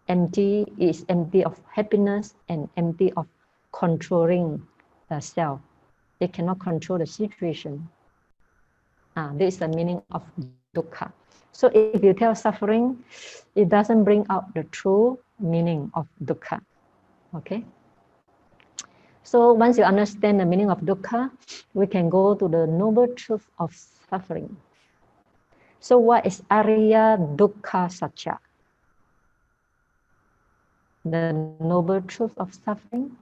Speaker 4: empty, is empty of happiness and empty of controlling the self. They cannot control the situation. This is the meaning of dukkha. So if you tell suffering, it doesn't bring out the true meaning of dukkha. Okay? So once you understand the meaning of dukkha, we can go to the noble truth of suffering. So what is Arya Dukkha Satya? The noble truth of suffering?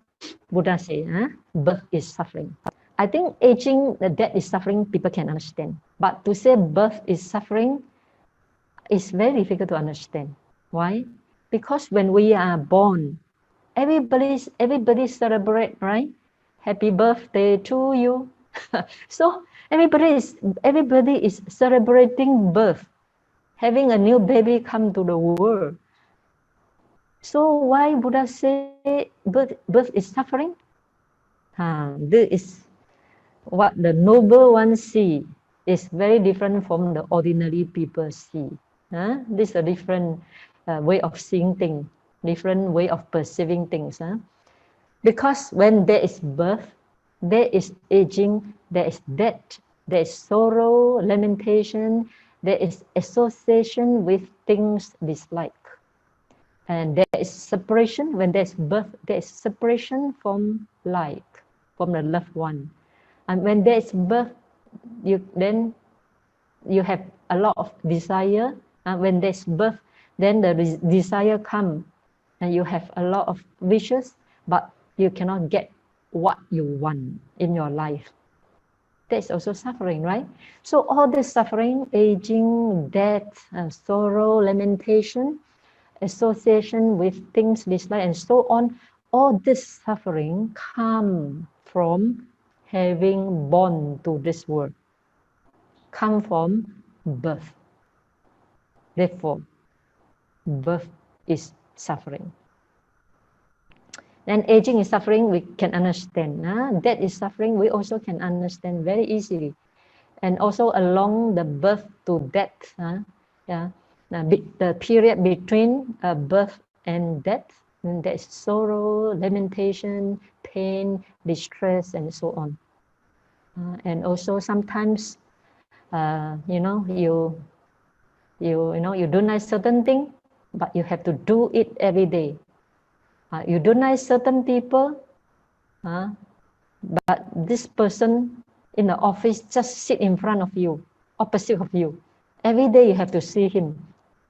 Speaker 4: Buddha say, birth is suffering. I think aging, the death is suffering, people can understand. But to say birth is suffering is very difficult to understand. Why? Because when we are born, everybody celebrate, right? Happy birthday to you. So everybody is celebrating birth, having a new baby come to the world. So why Buddha say birth is suffering? This is what the noble ones see. Is very different from the ordinary people see. This is a different way of seeing things, different way of perceiving things. Because when there is birth, there is aging, there is death, there is sorrow, lamentation, there is association with things disliked. And there is separation. When there is birth, there is separation from life, from the loved one. And when there is birth, then you have a lot of desire. And when there's birth, then the desire comes, and you have a lot of wishes, but you cannot get what you want in your life. That's also suffering, right? So all this suffering, aging, death, sorrow, lamentation, association with things disliked, and so on, all this suffering come from having born to this world, come from birth. Therefore, birth is suffering. And aging is suffering, we can understand. Death is suffering, we also can understand very easily. And also along the birth to death, the period between birth and death, and there is sorrow, lamentation, pain, distress, and so on. And also sometimes, you don't like certain thing, but you have to do it every day. You don't like certain people, but this person in the office just sit in front of you, opposite of you. Every day you have to see him,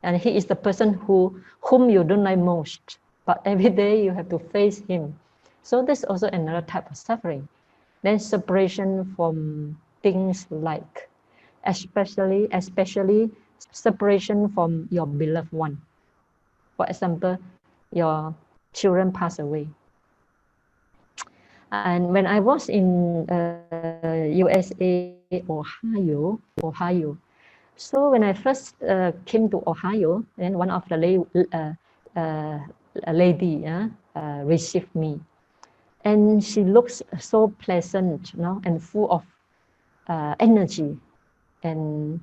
Speaker 4: and he is the person whom you don't like most. But every day you have to face him. So this is also another type of suffering. Then separation from things like, especially separation from your beloved one. For example, your children pass away. And when I was in USA, Ohio, so when I first came to Ohio, then one of the lady received me, and she looks so pleasant, and full of energy, and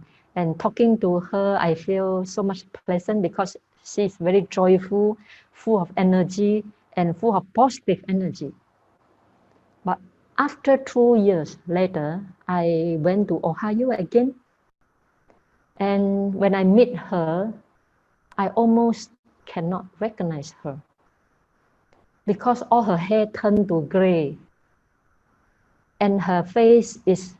Speaker 4: talking to her, I feel so much pleasant because she's very joyful, full of energy, and full of positive energy. But after 2 years later, I went to Ohio again. And when I meet her, I almost cannot recognize her because all her hair turned to gray. And her face is,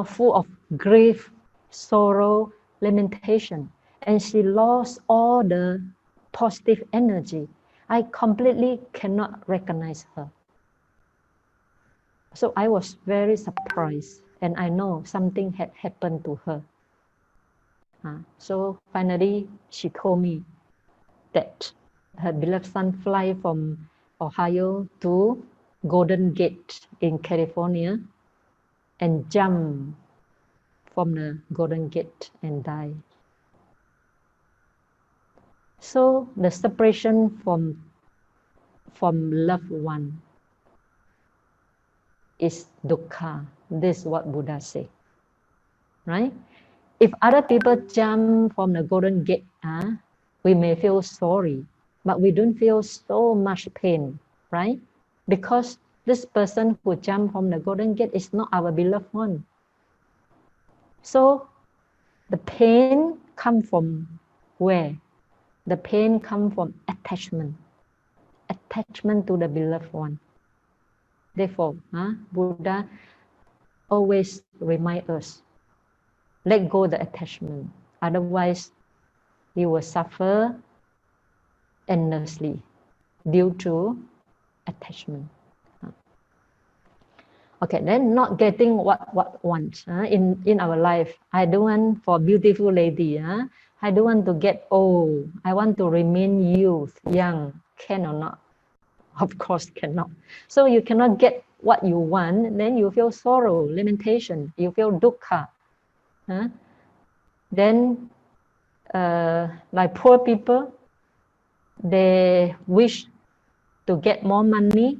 Speaker 4: full of grief, sorrow, lamentation. And she lost all the positive energy. I completely cannot recognize her. So I was very surprised, and I know something had happened to her. So finally, she told me that her beloved son fly from Ohio to Golden Gate in California and jump from the Golden Gate and die. So the separation from loved one is dukkha. This is what Buddha said, right? If other people jump from the Golden Gate, we may feel sorry, but we don't feel so much pain, right? Because this person who jumped from the Golden Gate is not our beloved one. So the pain comes from where? The pain comes from attachment to the beloved one. Therefore, Buddha always remind us, let go the attachment. Otherwise, you will suffer endlessly due to attachment. Okay, then not getting what want in our life. I don't want for beautiful lady. I don't want to get old. I want to remain youth, young. Can or not? Of course cannot. So you cannot get what you want, then you feel sorrow, lamentation, you feel dukkha. Then like poor people, they wish to get more money,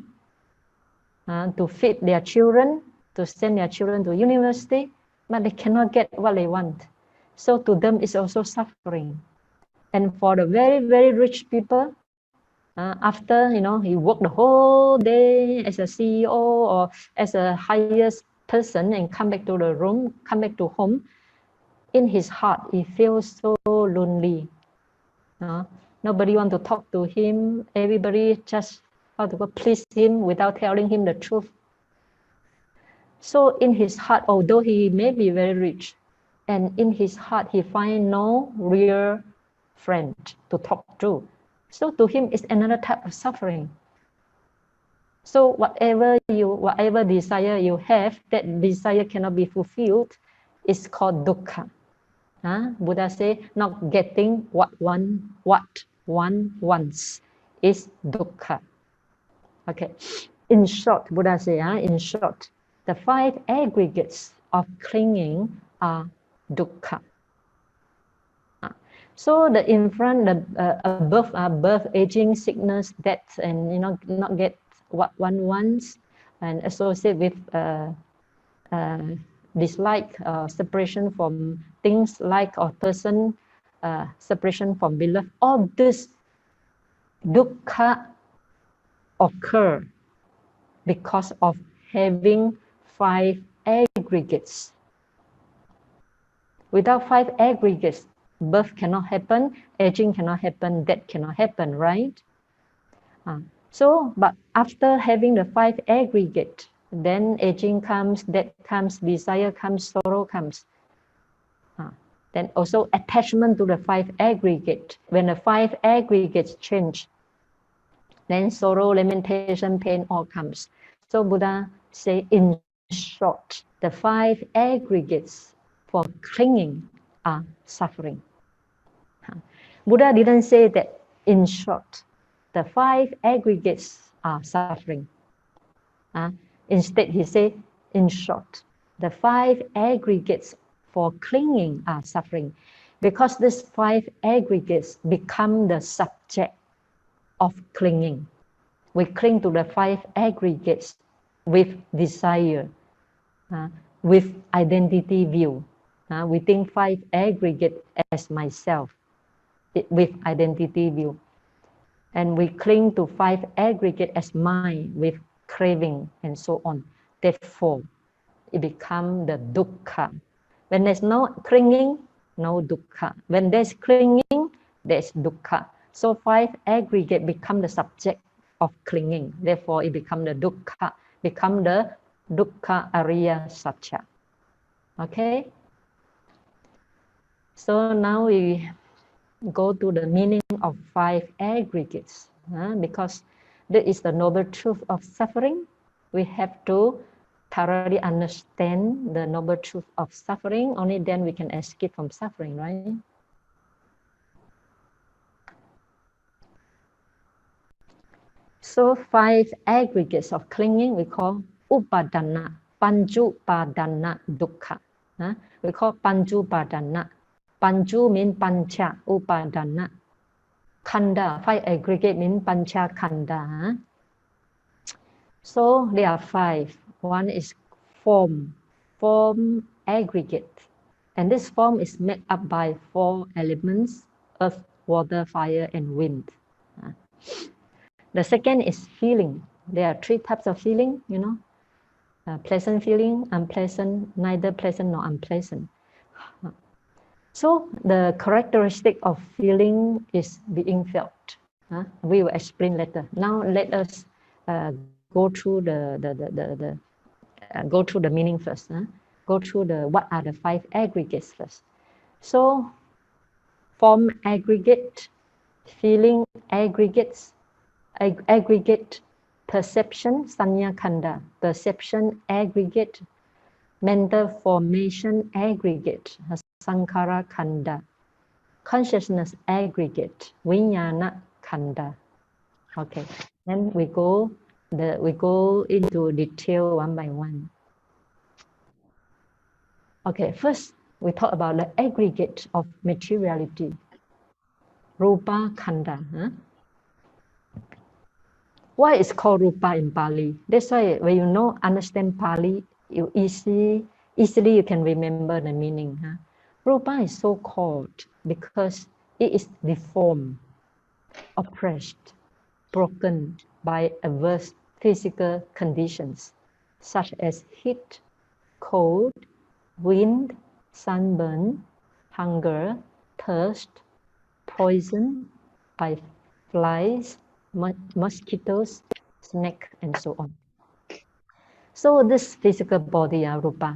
Speaker 4: to feed their children, to send their children to university, but they cannot get what they want. So to them it's also suffering. And for the very, very rich people, after he worked the whole day as a CEO or as a highest person and come back to the room, come back to home, in his heart he feels so lonely. Nobody want to talk to him. Everybody just please him without telling him the truth. So in his heart, although he may be very rich, and in his heart he find no real friend to talk to. So to him, it's another type of suffering. So whatever desire you have, that desire cannot be fulfilled, is called dukkha. Buddha say, not getting what one wants is dukkha. Okay. In short, Buddha say, in short, the 5 aggregates of clinging are dukkha. So the in front, the above are birth, aging, sickness, death, and not get what one wants, and associate with dislike, separation from things like or person, separation from beloved. All this dukkha occur because of having 5 aggregates. Without 5 aggregates, birth cannot happen, aging cannot happen, death cannot happen, right? But after having the 5 aggregate, then aging comes, death comes, desire comes, sorrow comes. Then also attachment to the 5 aggregate. When the 5 aggregates change, then sorrow, lamentation, pain all comes. So Buddha say, in short, the 5 aggregates for clinging are suffering. Buddha didn't say that in short, the 5 aggregates are suffering. Instead, he said, in short, the 5 aggregates for clinging are suffering, because these 5 aggregates become the subject of clinging. We cling to the 5 aggregates with desire, with identity view. We think 5 aggregate as myself, with identity view. And we cling to 5 aggregate as mine with craving and so on. Therefore, it becomes the dukkha. When there's no clinging, no dukkha. When there's clinging, there's dukkha. So 5 aggregate become the subject of clinging. Therefore, it becomes the dukkha, become the dukkha ariya satya. Okay? So now we go to the meaning of 5 aggregates. because that is the noble truth of suffering. We have to thoroughly understand the noble truth of suffering. Only then we can escape from suffering, right? So 5 aggregates of clinging we call upadana, panjupadana dukkha. We call panjupadana. Panju means pancha, upadana. Khanda, 5 aggregate means pancha khanda. So there are 5. One is form aggregate. And this form is made up by 4 elements: earth, water, fire, and wind. The second is feeling. There are 3 types of feeling, pleasant feeling, unpleasant, neither pleasant nor unpleasant. So the characteristic of feeling is being felt. We will explain later. Now let us go through the meaning first. Go through what are the 5 aggregates first. So form aggregate, feeling aggregates, aggregate, perception, sanya khanda, perception aggregate, mental formation aggregate, sankhara khanda, consciousness aggregate, vijnana khanda. Okay, then we go into detail one by one. Okay, first we talk about the aggregate of materiality, rupa khanda. Why it's called rupa in Pali? That's why when you understand Pali, you easily you can remember the meaning. Rupa is so called because it is deformed, oppressed, broken by adverse physical conditions such as heat, cold, wind, sunburn, hunger, thirst, poison by flies, mosquitoes, snake, and so on. So this physical body, rupa,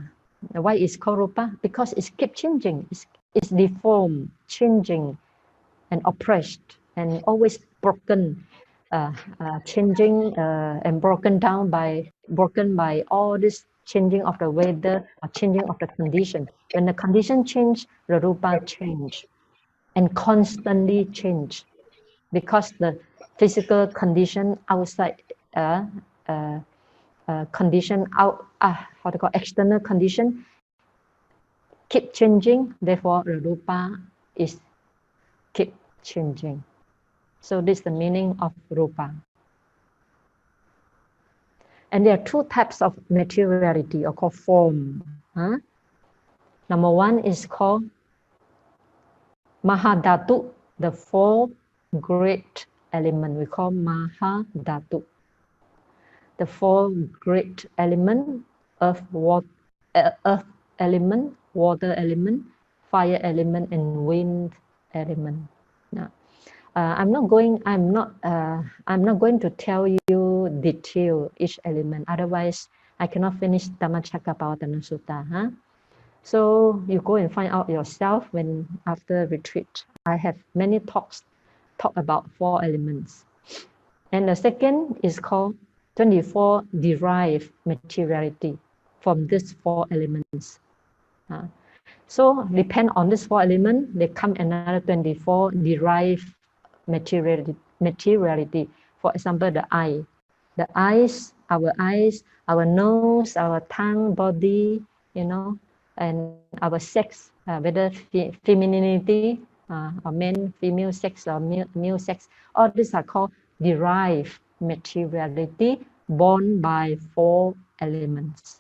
Speaker 4: why it's called rupa? Because it keeps changing. It's deformed, changing, and oppressed, and always broken, changing and broken by all this changing of the weather or changing of the condition. When the condition change, the rupa change, and constantly change, because the physical condition outside condition external condition keep changing, therefore the rupa is keep changing. So this is the meaning of rupa. And there are 2 types of materiality, or called form. Number 1 is called mahadhatu, the 4 great element. We call mahadhatu. The 4 great element: earth element, water element, fire element, and wind element. Now, I'm not going to tell you detail each element. Otherwise, I cannot finish Dhamma Cakka Pavattana Sutta. So you go and find out yourself when after retreat. I have many talk about 4 elements. And the second is called 24 derived materiality from these 4 elements. So depend on these 4 elements, they come another 24 derived materiality. For example, the eyes, our nose, our tongue, body, and our sex, whether femininity, or men, female sex, or male sex. All these are called derived materiality, born by 4 elements.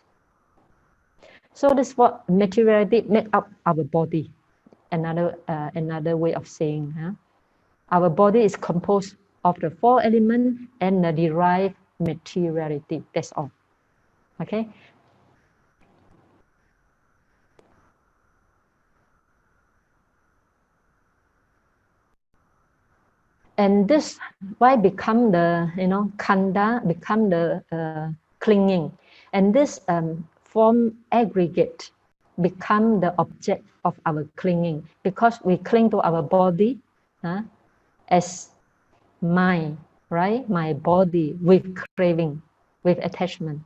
Speaker 4: So this 4 materiality make up our body. Another way of saying, our body is composed of the 4 elements and the derived materiality. That's all. Okay. And this why become the khanda, become the clinging, and this form aggregate become the object of our clinging, because we cling to our body as mind, right? My body with craving, with attachment.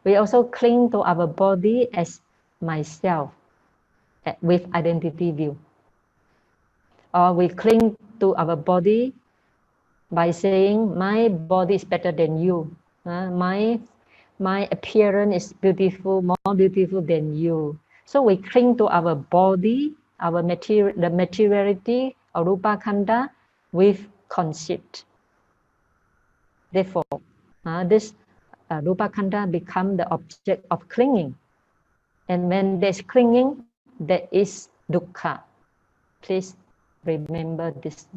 Speaker 4: We also cling to our body as myself with identity view. Or we cling to our body by saying, my body is better than you. My appearance is beautiful, more beautiful than you. So we cling to our body, our the materiality of Rupa Khanda with conceit. Therefore, this Rupa Khanda become the object of clinging. And when there's clinging, there is dukkha. Please remember this.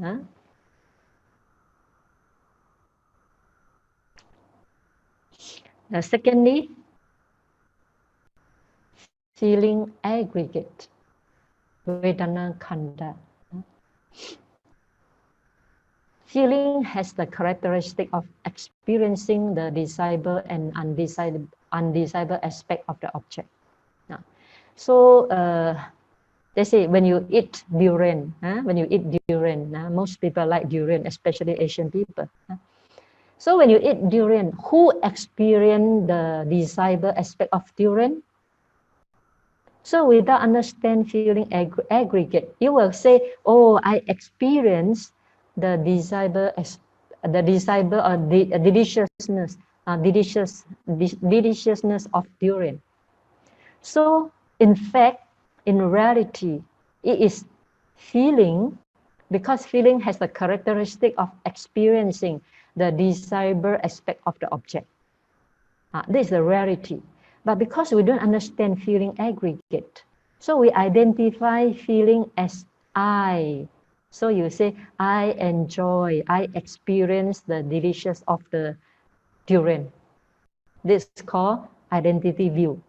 Speaker 4: Secondly, feeling aggregate, Vedana Khanda. Feeling has the characteristic of experiencing the desirable and undesirable aspect of the object. So they say when you eat durian, most people like durian, especially Asian people. So when you eat durian, who experience the desirable aspect of durian? So without understand feeling aggregate, you will say, oh, I experience the desirable or the deliciousness of durian. So in fact, in reality, it is feeling, because feeling has the characteristic of experiencing the desirable aspect of the object. This is the reality. But because we don't understand feeling aggregate, so we identify feeling as I. So you say, I enjoy, I experience the delicious of the durian. This is called identity view.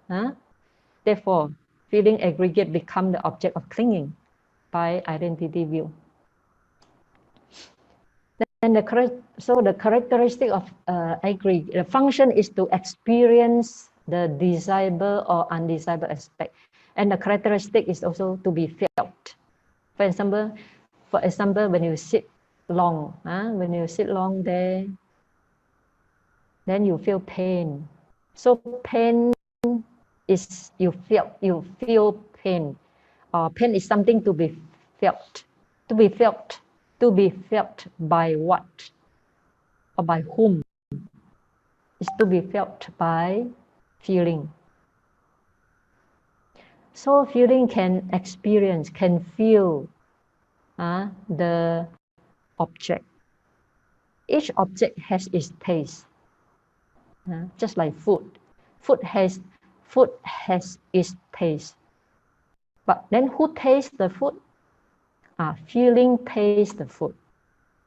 Speaker 4: Therefore, feeling aggregate become the object of clinging by identity view. And the characteristic of aggregate, the function is to experience the desirable or undesirable aspect. And the characteristic is also to be felt. For example, when you sit long, there, then you feel pain. So pain is you feel pain. Pain is something to be felt. To be felt by what? Or by whom? Is to be felt by feeling. So feeling can experience, can feel the object. Each object has its taste. Just like food. Food has its taste. But then who tastes the food? Feeling tastes the food.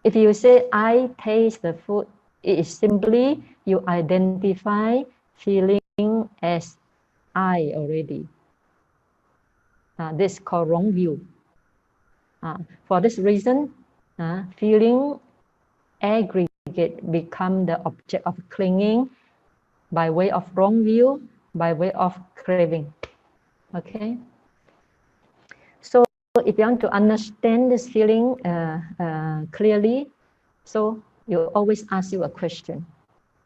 Speaker 4: If you say, I taste the food, it is simply you identify feeling as I already. This is called wrong view. For this reason, feeling aggregate become the object of clinging by way of wrong view, by way of craving. Okay? So if you want to understand this feeling clearly, so you always ask you a question.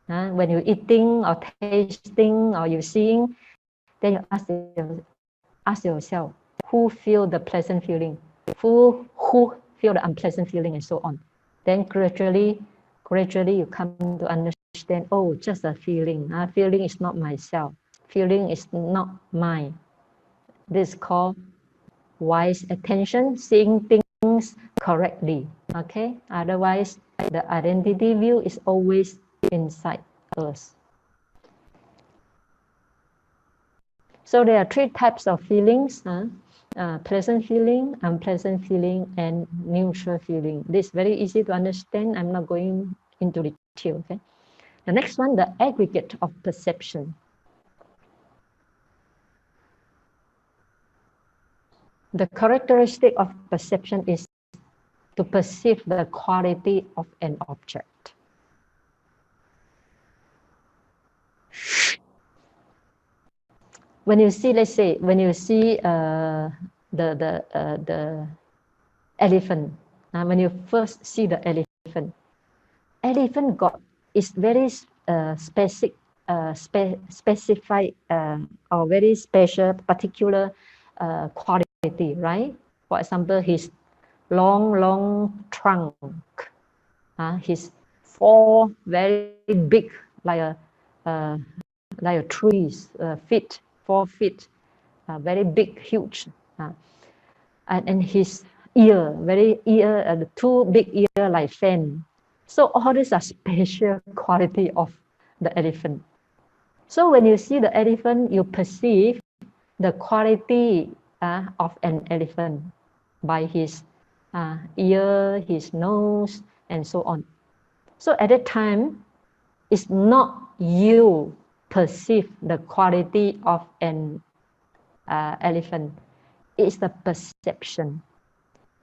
Speaker 4: When you're eating or tasting or you're seeing, then you ask yourself, who feel the pleasant feeling? Who feel the unpleasant feeling, and so on. Then gradually you come to understand, oh, just a feeling. Feeling is not myself. Feeling is not mine. This is called wise attention, seeing things correctly. Okay? Otherwise, the identity view is always inside us. So there are three types of feelings. Pleasant feeling, unpleasant feeling, and neutral feeling. This is very easy to understand. I'm not going into detail. Okay. The next one, the aggregate of perception. The characteristic of perception is to perceive the quality of an object. When you see, let's say, when you see the elephant, when you first see the elephant, elephant is very specified or very special, particular quality, right? For example, his long trunk, his four very big, like a trees, 4 feet, very big, huge, and his ear, the 2 big ear like fan. So all these are special quality of the elephant. So when you see the elephant, you perceive the quality of an elephant by his ear, his nose, and so on. So at that time, it's not you perceive the quality of an elephant. It's the perception.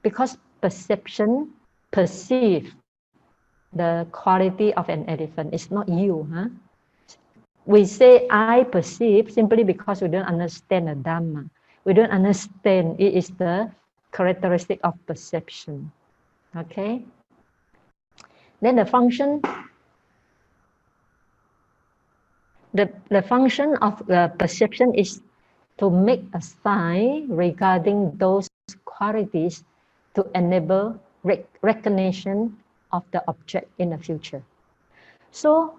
Speaker 4: Because perception perceive the quality of an elephant. It's not you. We say I perceive simply because we don't understand the Dhamma. We don't understand it is the characteristic of perception. Okay? Then the function of the perception is to make a sign regarding those qualities to enable recognition of the object in the future. So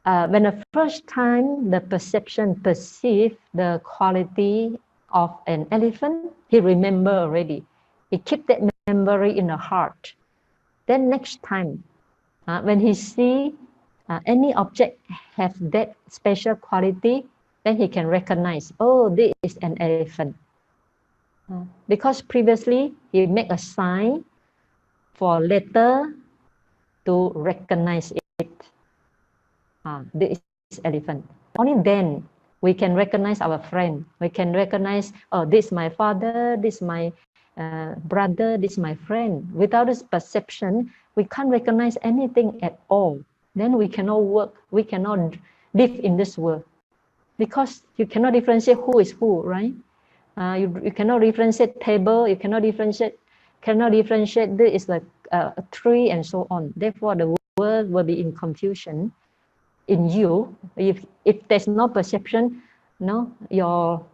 Speaker 4: when the first time the perception perceive the quality of an elephant, he remember already. He keep that memory in the heart. Then next time, when he see any object have that special quality, then he can recognize, oh, this is an elephant. Because previously he make a sign for letter to recognize it. This is elephant. Only then we can recognize our friend. We can recognize, oh, this is my father, this is my brother, this is my friend. Without this perception, we can't recognize anything at all. Then we cannot work, we cannot live in this world. Because you cannot differentiate who is who, right? You cannot differentiate table, you cannot differentiate this is like a tree and so on. Therefore, the world will be in confusion in you. If there's no perception, no, your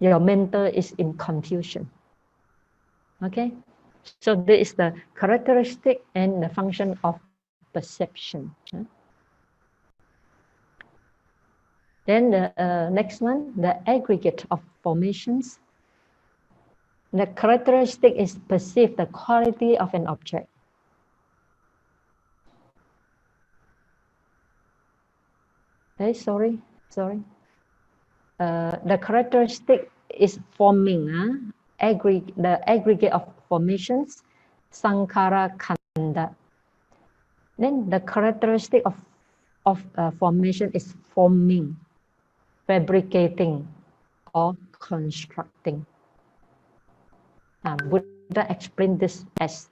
Speaker 4: mental is in confusion. Okay? So this is the characteristic and the function of perception. Then the next one, the aggregate of formations. The characteristic is perceive the quality of an object. Okay, sorry. The characteristic is forming, the aggregate of formations, sankhara khanda. Then the characteristic of formation is forming, fabricating, or constructing. Buddha explained this as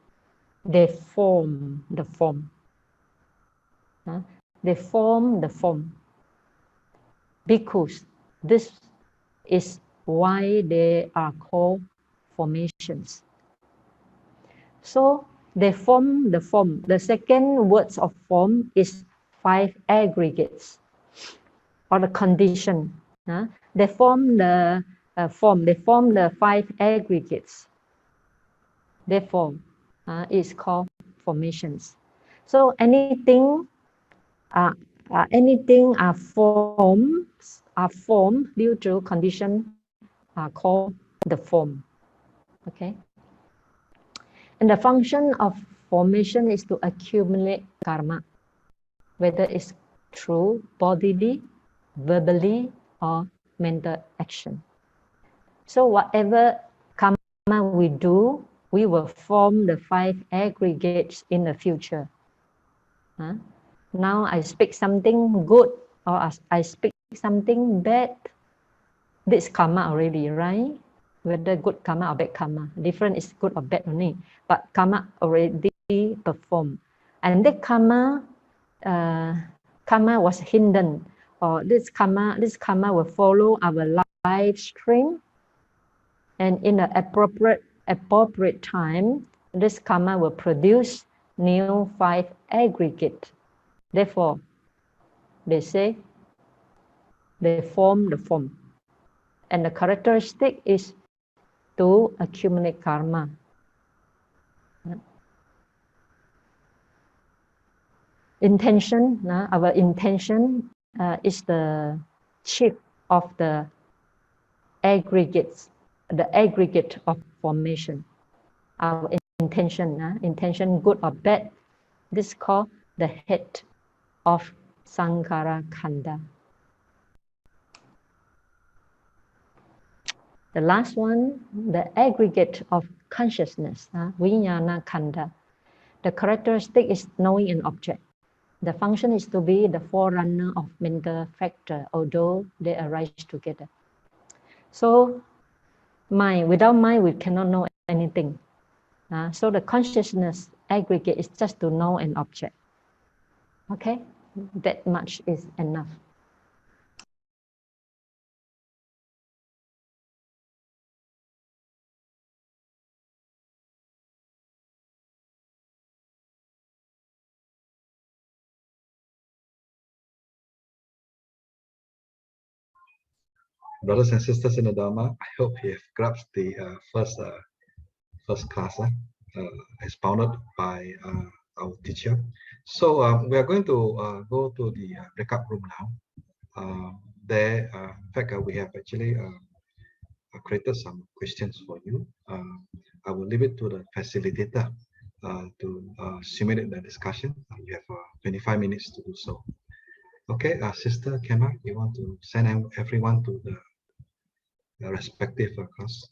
Speaker 4: they form the form. They form the form. Because this is why they are called formations. So they form the form. The second words of form is 5 aggregates or the condition. They form the form. They form the 5 aggregates. Therefore, it's called formations. So anything are formed due to condition are called the form. Okay. And the function of formation is to accumulate karma, whether it's through bodily, verbally, or mental action. So whatever karma we do, we will form the 5 aggregates in the future. Now I speak something good or I speak something bad. This karma already, right? Whether good karma or bad karma. Different is good or bad only. But karma already performed. And that karma was hidden. Or this karma will follow our life stream. And in the appropriate time, this karma will produce new 5 aggregate. Therefore, they say they form the form. And the characteristic is to accumulate karma. Intention, our intention is the chief of the aggregates, the aggregate of formation. Our intention good or bad, this is called the head of Sankhara Khanda. The last one, the aggregate of consciousness, Vijnana Khanda. The characteristic is knowing an object. The function is to be the forerunner of mental factor, although they arise together. So, mind, without mind, we cannot know anything. So the consciousness aggregate is just to know an object. Okay, that much is enough.
Speaker 2: Brothers and sisters in the Dhamma, I hope you have grasped the first class expounded by our teacher. So we are going to go to the breakout room now. There, in fact, we have actually created some questions for you. I will leave it to the facilitator to simulate the discussion. You have 25 minutes to do so. Okay, Sister Kema, you want to send everyone to the respective class?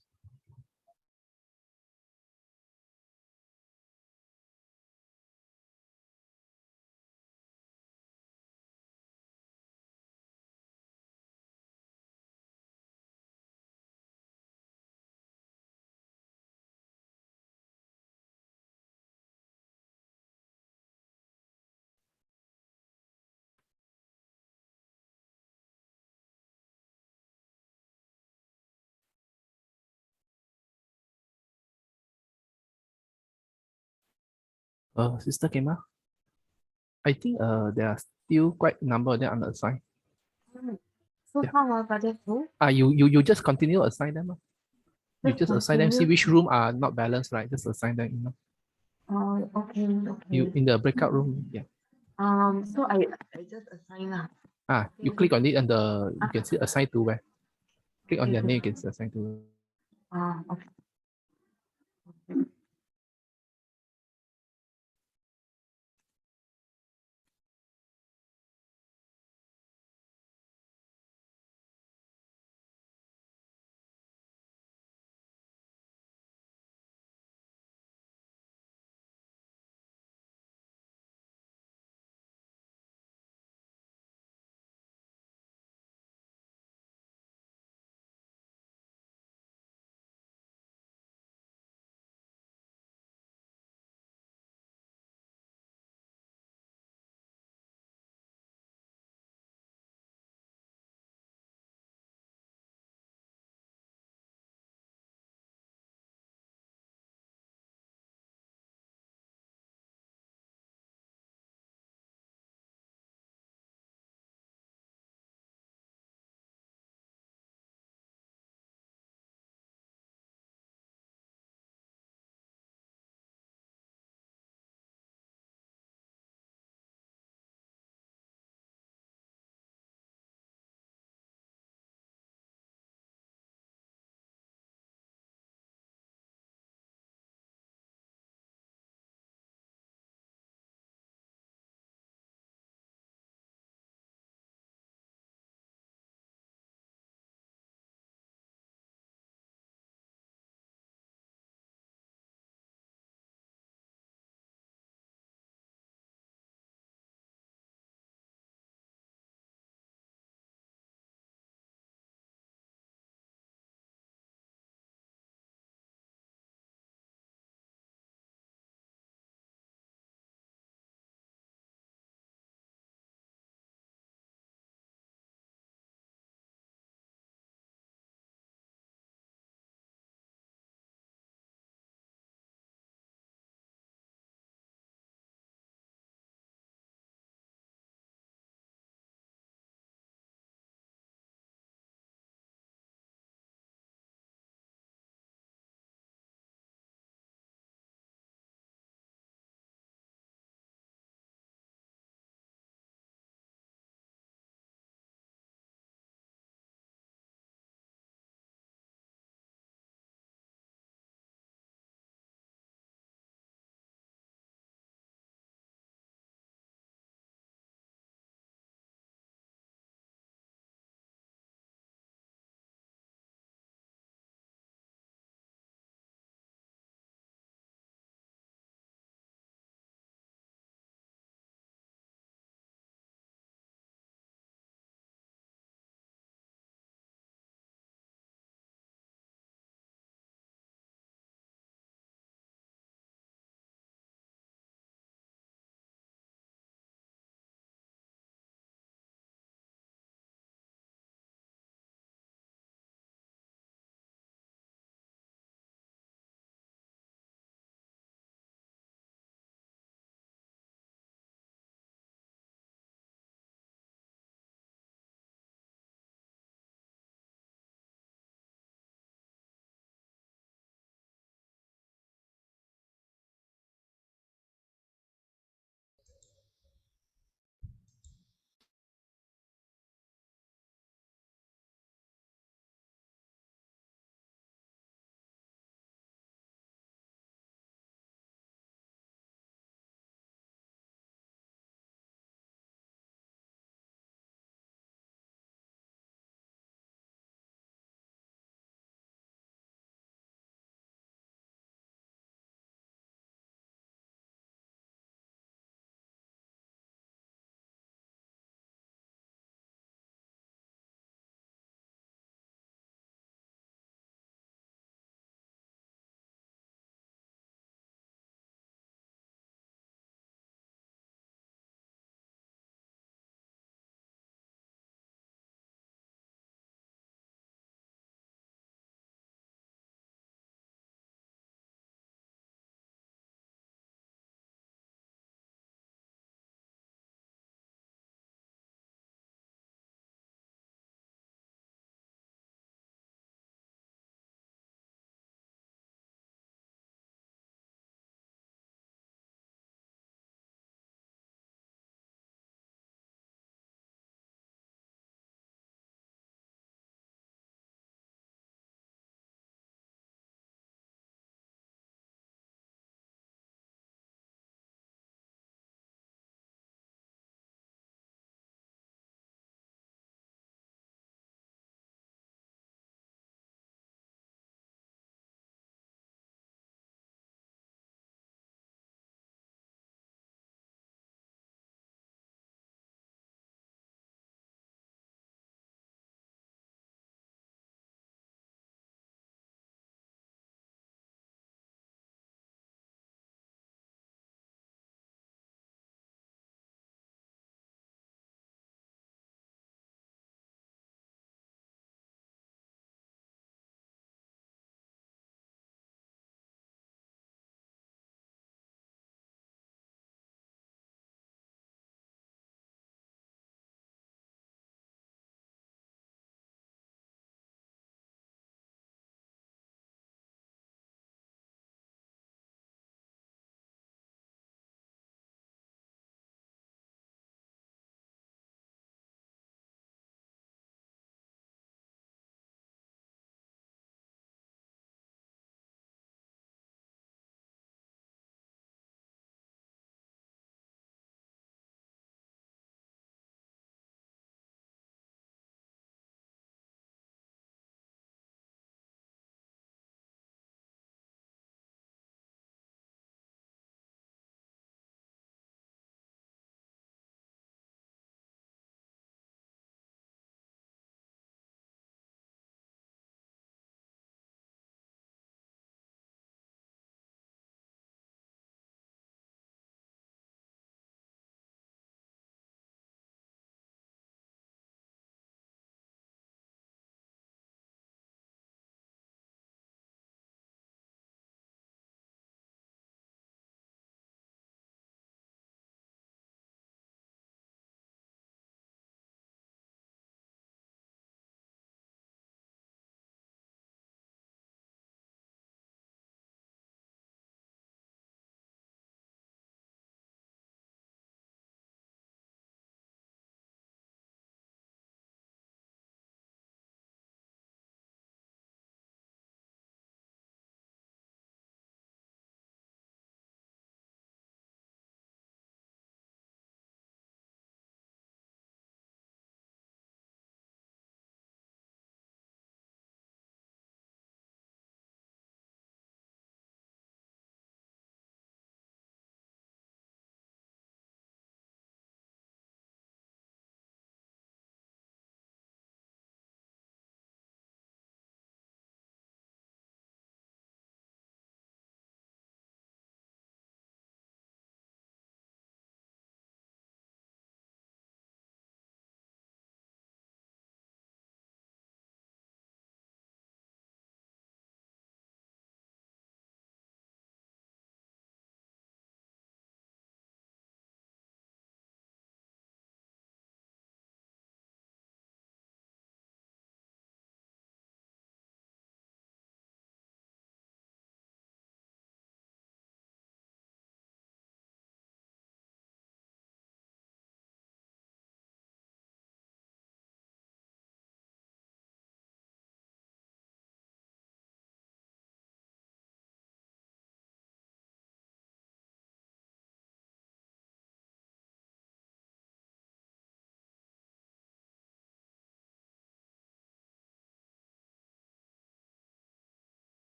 Speaker 8: Sister Kema, I think there are still quite a number of them unassigned.
Speaker 3: So
Speaker 8: Yeah.
Speaker 3: how Brother Fu?
Speaker 8: You just continue assign them. You just assign them, see
Speaker 3: continue.
Speaker 8: which room are not balanced, right? Just assign them, you know.
Speaker 3: Okay.
Speaker 8: You in the breakout room, yeah.
Speaker 3: So I just assign lah.
Speaker 8: You click on it and you can see assign to where. Click on their name, you can see assign to.
Speaker 3: Okay.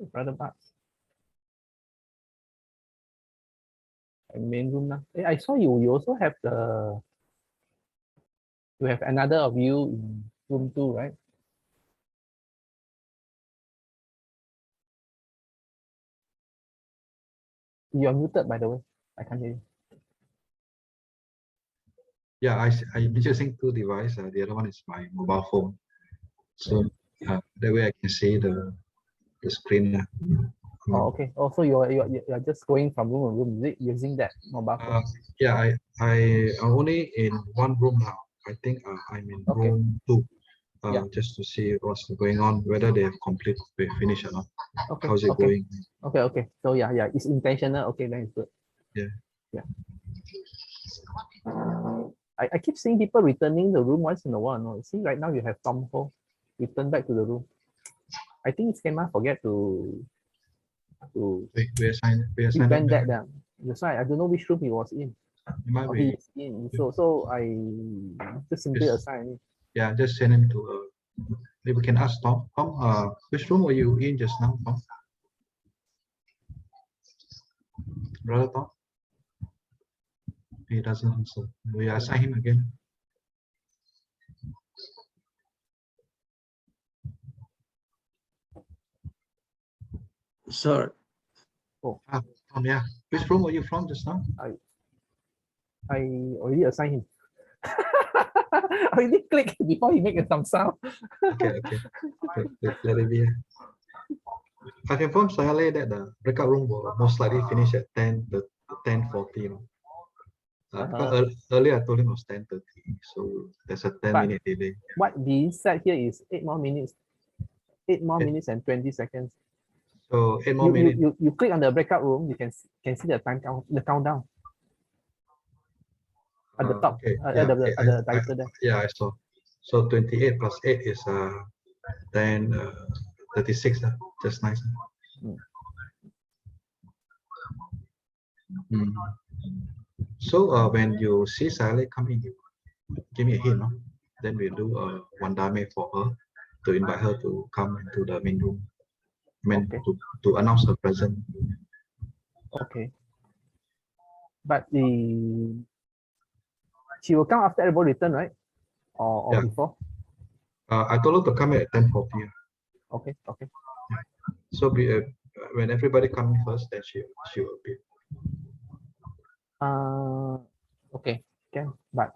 Speaker 8: Brother Bucks. Main room now. I saw you. You also have you have another view in room 2, right? You are muted, by the way. I can't hear you.
Speaker 2: Yeah, I'm using 2 devices. The other one is my mobile phone. So that way I can see the screen.
Speaker 8: Oh, okay. Also, you're just going from room to room, is it, using that mobile phone?
Speaker 2: Yeah, I'm only in one room now. I think I'm in
Speaker 8: Okay.
Speaker 2: room 2.
Speaker 8: Yeah.
Speaker 2: Just to see what's going on, whether they have finished or not.
Speaker 8: Okay.
Speaker 2: How's it
Speaker 8: Okay.
Speaker 2: going?
Speaker 8: Okay. So yeah, it's intentional. Okay, then it's good.
Speaker 2: Yeah.
Speaker 8: I keep seeing people returning the room once in a while. No, see, right now you have Tom Ho return back to the room. I think Schema forget to
Speaker 2: We assign
Speaker 8: prevent
Speaker 2: back.
Speaker 8: that. That's why I don't know which room he was in.
Speaker 2: It might
Speaker 8: Or
Speaker 2: be.
Speaker 8: he is in. So I just simply
Speaker 2: Yes.
Speaker 8: assign.
Speaker 2: Yeah, just send him to. Maybe we can ask Tom. Tom, which room were you in just now, Tom? Brother Tom? He doesn't answer. We assign him again.
Speaker 9: Sir,
Speaker 2: Tom, yeah. Which room were you from just now?
Speaker 8: I already assigned him. I already click before he make some sound.
Speaker 2: Okay. Let it be. I confirm Sayale that the breakout room will most likely finish at 10:40. Because earlier I told him it was 10:30, so there's a 10-minute delay.
Speaker 8: What we set here is 8 more minutes. 8 more minutes and 20 seconds.
Speaker 2: So 8 more minutes.
Speaker 8: You click on the breakout room, you can see the countdown at the top.
Speaker 2: Okay.
Speaker 8: At the title there.
Speaker 2: Yeah, I saw. So 28 plus 8 is 36. Just nice. So when you see Sally come in, you give me a hint, no? Then we'll do a one dame for her to invite her to come into the main room. To announce her presence.
Speaker 8: Okay. But she will come after everybody return, right? Or before?
Speaker 2: I told her to come at 10:40.
Speaker 8: Okay.
Speaker 2: Yeah. So when everybody comes first, then she will appear.
Speaker 8: Okay, can. But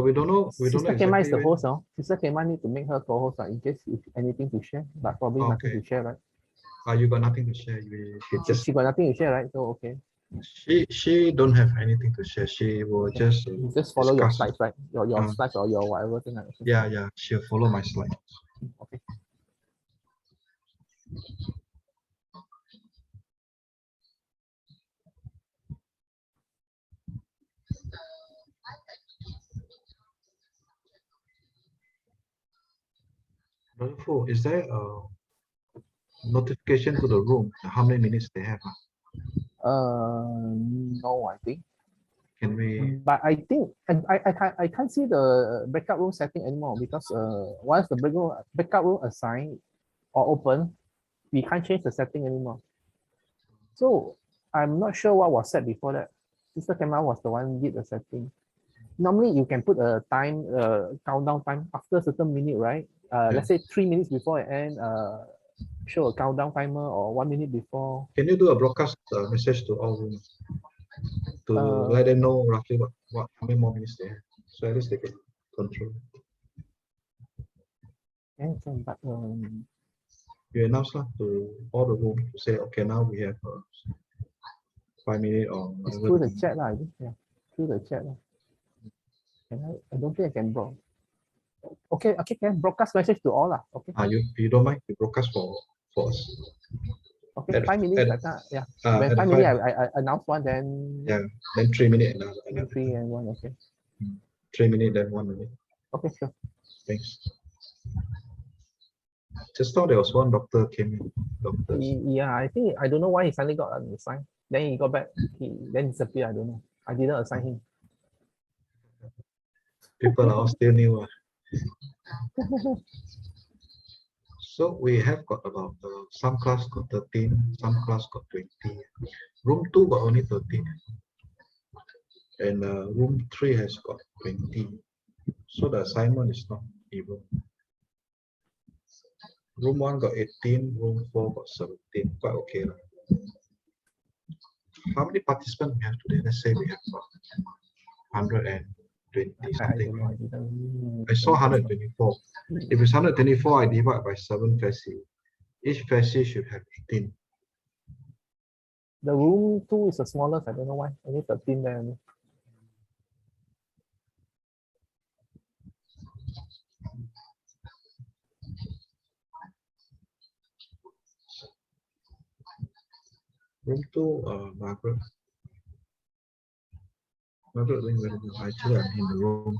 Speaker 2: we don't know. We don't know
Speaker 8: Sister Kema is
Speaker 2: exactly
Speaker 8: the host, no? Sister Kema need to make her co-host in case if anything to share, but probably nothing to share, right?
Speaker 2: You got nothing to share.
Speaker 8: She got nothing to share, right? So okay.
Speaker 2: She don't have anything to share. She will just
Speaker 8: follow your
Speaker 2: discuss.
Speaker 8: slides, right? Your slides or your whatever thing.
Speaker 2: Yeah. She'll follow my slide.
Speaker 8: Okay.
Speaker 2: Brother Fu, is there a notification to the room? How many minutes they have?
Speaker 8: No, I think.
Speaker 2: Can we?
Speaker 8: But I think I can't see the backup room setting anymore because once the backup room assigned or open, we can't change the setting anymore. So I'm not sure what was set before that. Sister Kema was the one who did the setting. Normally you can put a time countdown time after a certain minute, right? Let's say 3 minutes before it end, show a countdown timer or 1 minute before.
Speaker 2: Can you do a broadcast message to all rooms to let them know roughly how many more minutes they have, so at least they can control.
Speaker 8: Can, but
Speaker 2: you announce to all the rooms to say, okay, now we have 5 minutes or
Speaker 8: it's through the chat, I think. Yeah, through the chat. I don't think I can broadcast. Okay, can broadcast message to all. Okay.
Speaker 2: You don't mind to broadcast for us?
Speaker 8: Okay, 5 minutes. Yeah. When 5 minutes, I announce one, then.
Speaker 2: Yeah, then 3 minutes another.
Speaker 8: 3 and 1. Okay.
Speaker 2: 3 minutes, then 1 minute.
Speaker 8: Okay, sure.
Speaker 2: Thanks. Just thought there was one doctor came in.
Speaker 8: Yeah, I don't know why he suddenly got assigned. Then he got back. He then disappeared. I don't know. I didn't assign him.
Speaker 2: People are all still new. So we have got about some class got 13, some class got 20. Room 2 got only 13. And room 3 has got 20. So the assignment is not even. Room 1 got 18, room 4 got 17. Quite okay. How many participants we have today? Let's say we have got 120 something. I saw 124. If it's 124, I divide by 7 faci. Each faci should have 18.
Speaker 8: The room 2 is the smallest. I don't know why. Only 13 there.
Speaker 2: Room 2, Margaret. Margaret doing very good. Actually, I'm in the room.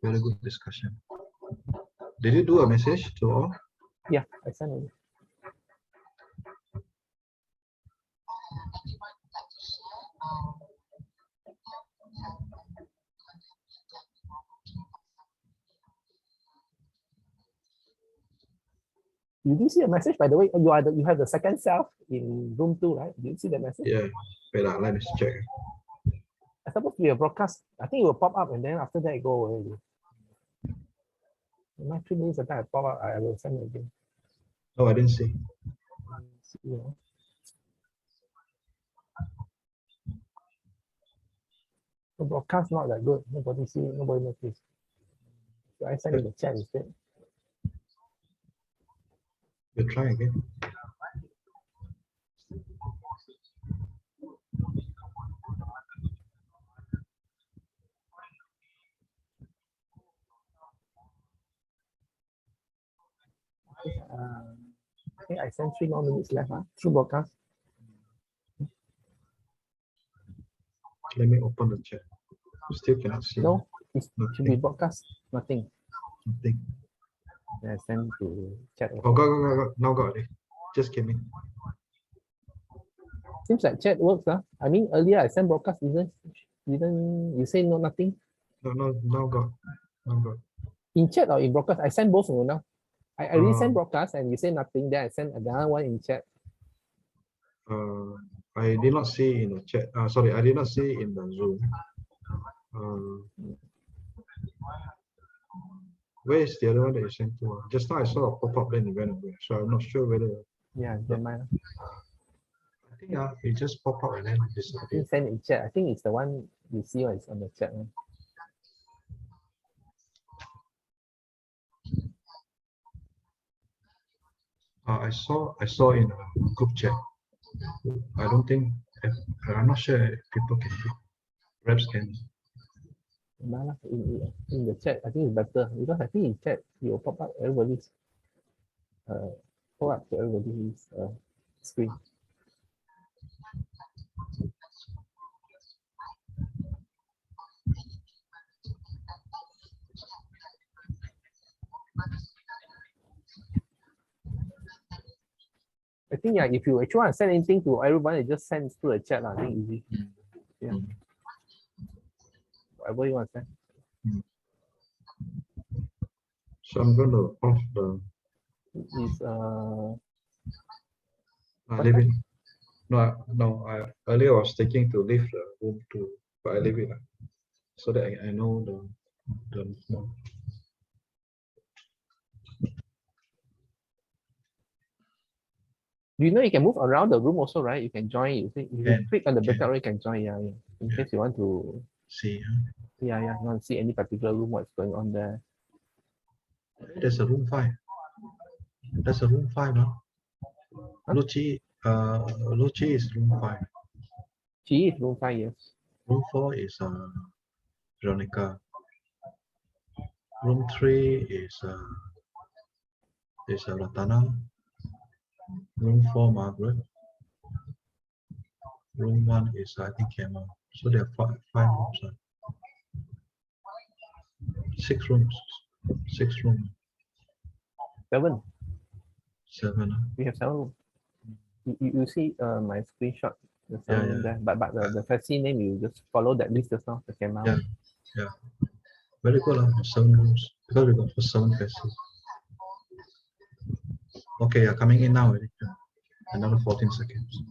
Speaker 2: Very good discussion. Did you do a message to all?
Speaker 8: Yeah, I sent it. You did see a message, by the way. You have the second self in room 2, right? Did you see the message?
Speaker 2: Yeah. Wait, let me check.
Speaker 8: It's supposed to be a broadcast. I think it will pop up and then after that it go away. In my 3 minutes ago, I pop up. I will send it again.
Speaker 2: Oh, I didn't see.
Speaker 8: Yeah. The broadcast not that good. Nobody see it. Nobody notice. So I send in the chat instead.
Speaker 2: We'll try again.
Speaker 8: I think I sent 3 more minutes left. Through broadcast.
Speaker 2: Let me open the chat. Still cannot see.
Speaker 8: No, it should be broadcast. Nothing.
Speaker 2: Nothing.
Speaker 8: I send to chat.
Speaker 2: Oh, got. Now got it. Just came in.
Speaker 8: Seems like chat works. I mean, earlier I sent broadcast. Didn't you say no nothing?
Speaker 2: No, now got.
Speaker 8: In chat or in broadcast? I sent both now. I already sent broadcast and you say nothing. Then I sent another one in chat.
Speaker 2: I did not see in the chat. Sorry, I did not see in the Zoom. Where is the other one that you sent to? Just now I saw a pop-up then it went away. So I'm not sure whether.
Speaker 8: Yeah, never mind.
Speaker 2: I think it just pop up and then
Speaker 8: I
Speaker 2: disappeared.
Speaker 8: think send in chat. I think it's the one you see what is on the chat.
Speaker 2: I saw in a group chat. I don't think. I'm not sure if people can do. Perhaps can.
Speaker 8: In the chat, I think it's better because I think in chat it will pop up everybody's pop up to everybody's screen. I think yeah, if you actually want to send anything to everybody, just send through the chat. I think easy. Yeah. Whatever you want to send.
Speaker 2: So I'm going to off the.
Speaker 8: Is
Speaker 2: leave it. No. Earlier I was thinking to leave the room too, but I leave it so that I know the movement.
Speaker 8: Do you know you can move around the room also, right? You can join. You
Speaker 2: Can.
Speaker 8: click on the breakout room, you can join. Yeah. In case you want to
Speaker 2: See.
Speaker 8: Yeah. You want to see any particular room, what's going on there.
Speaker 2: There's a room 5. That's a room 5, no?
Speaker 8: Huh?
Speaker 2: Luchi is room 5.
Speaker 8: She is room 5, yes.
Speaker 2: Room 4 is Veronica. Room 3 is Ratana. Room 4 Margaret. Room 1 is I think Kemal. So there are 5 rooms. 6 rooms. 6 rooms.
Speaker 8: 7.
Speaker 2: 7.
Speaker 8: We have 7 rooms. You see my screenshot. The 7 room there. But the faci name you just follow that list just now. The Kemal.
Speaker 2: Yeah. Very good. 7 rooms. Because we got for 7 faci. Okay, you're coming in now already. Another 14 seconds.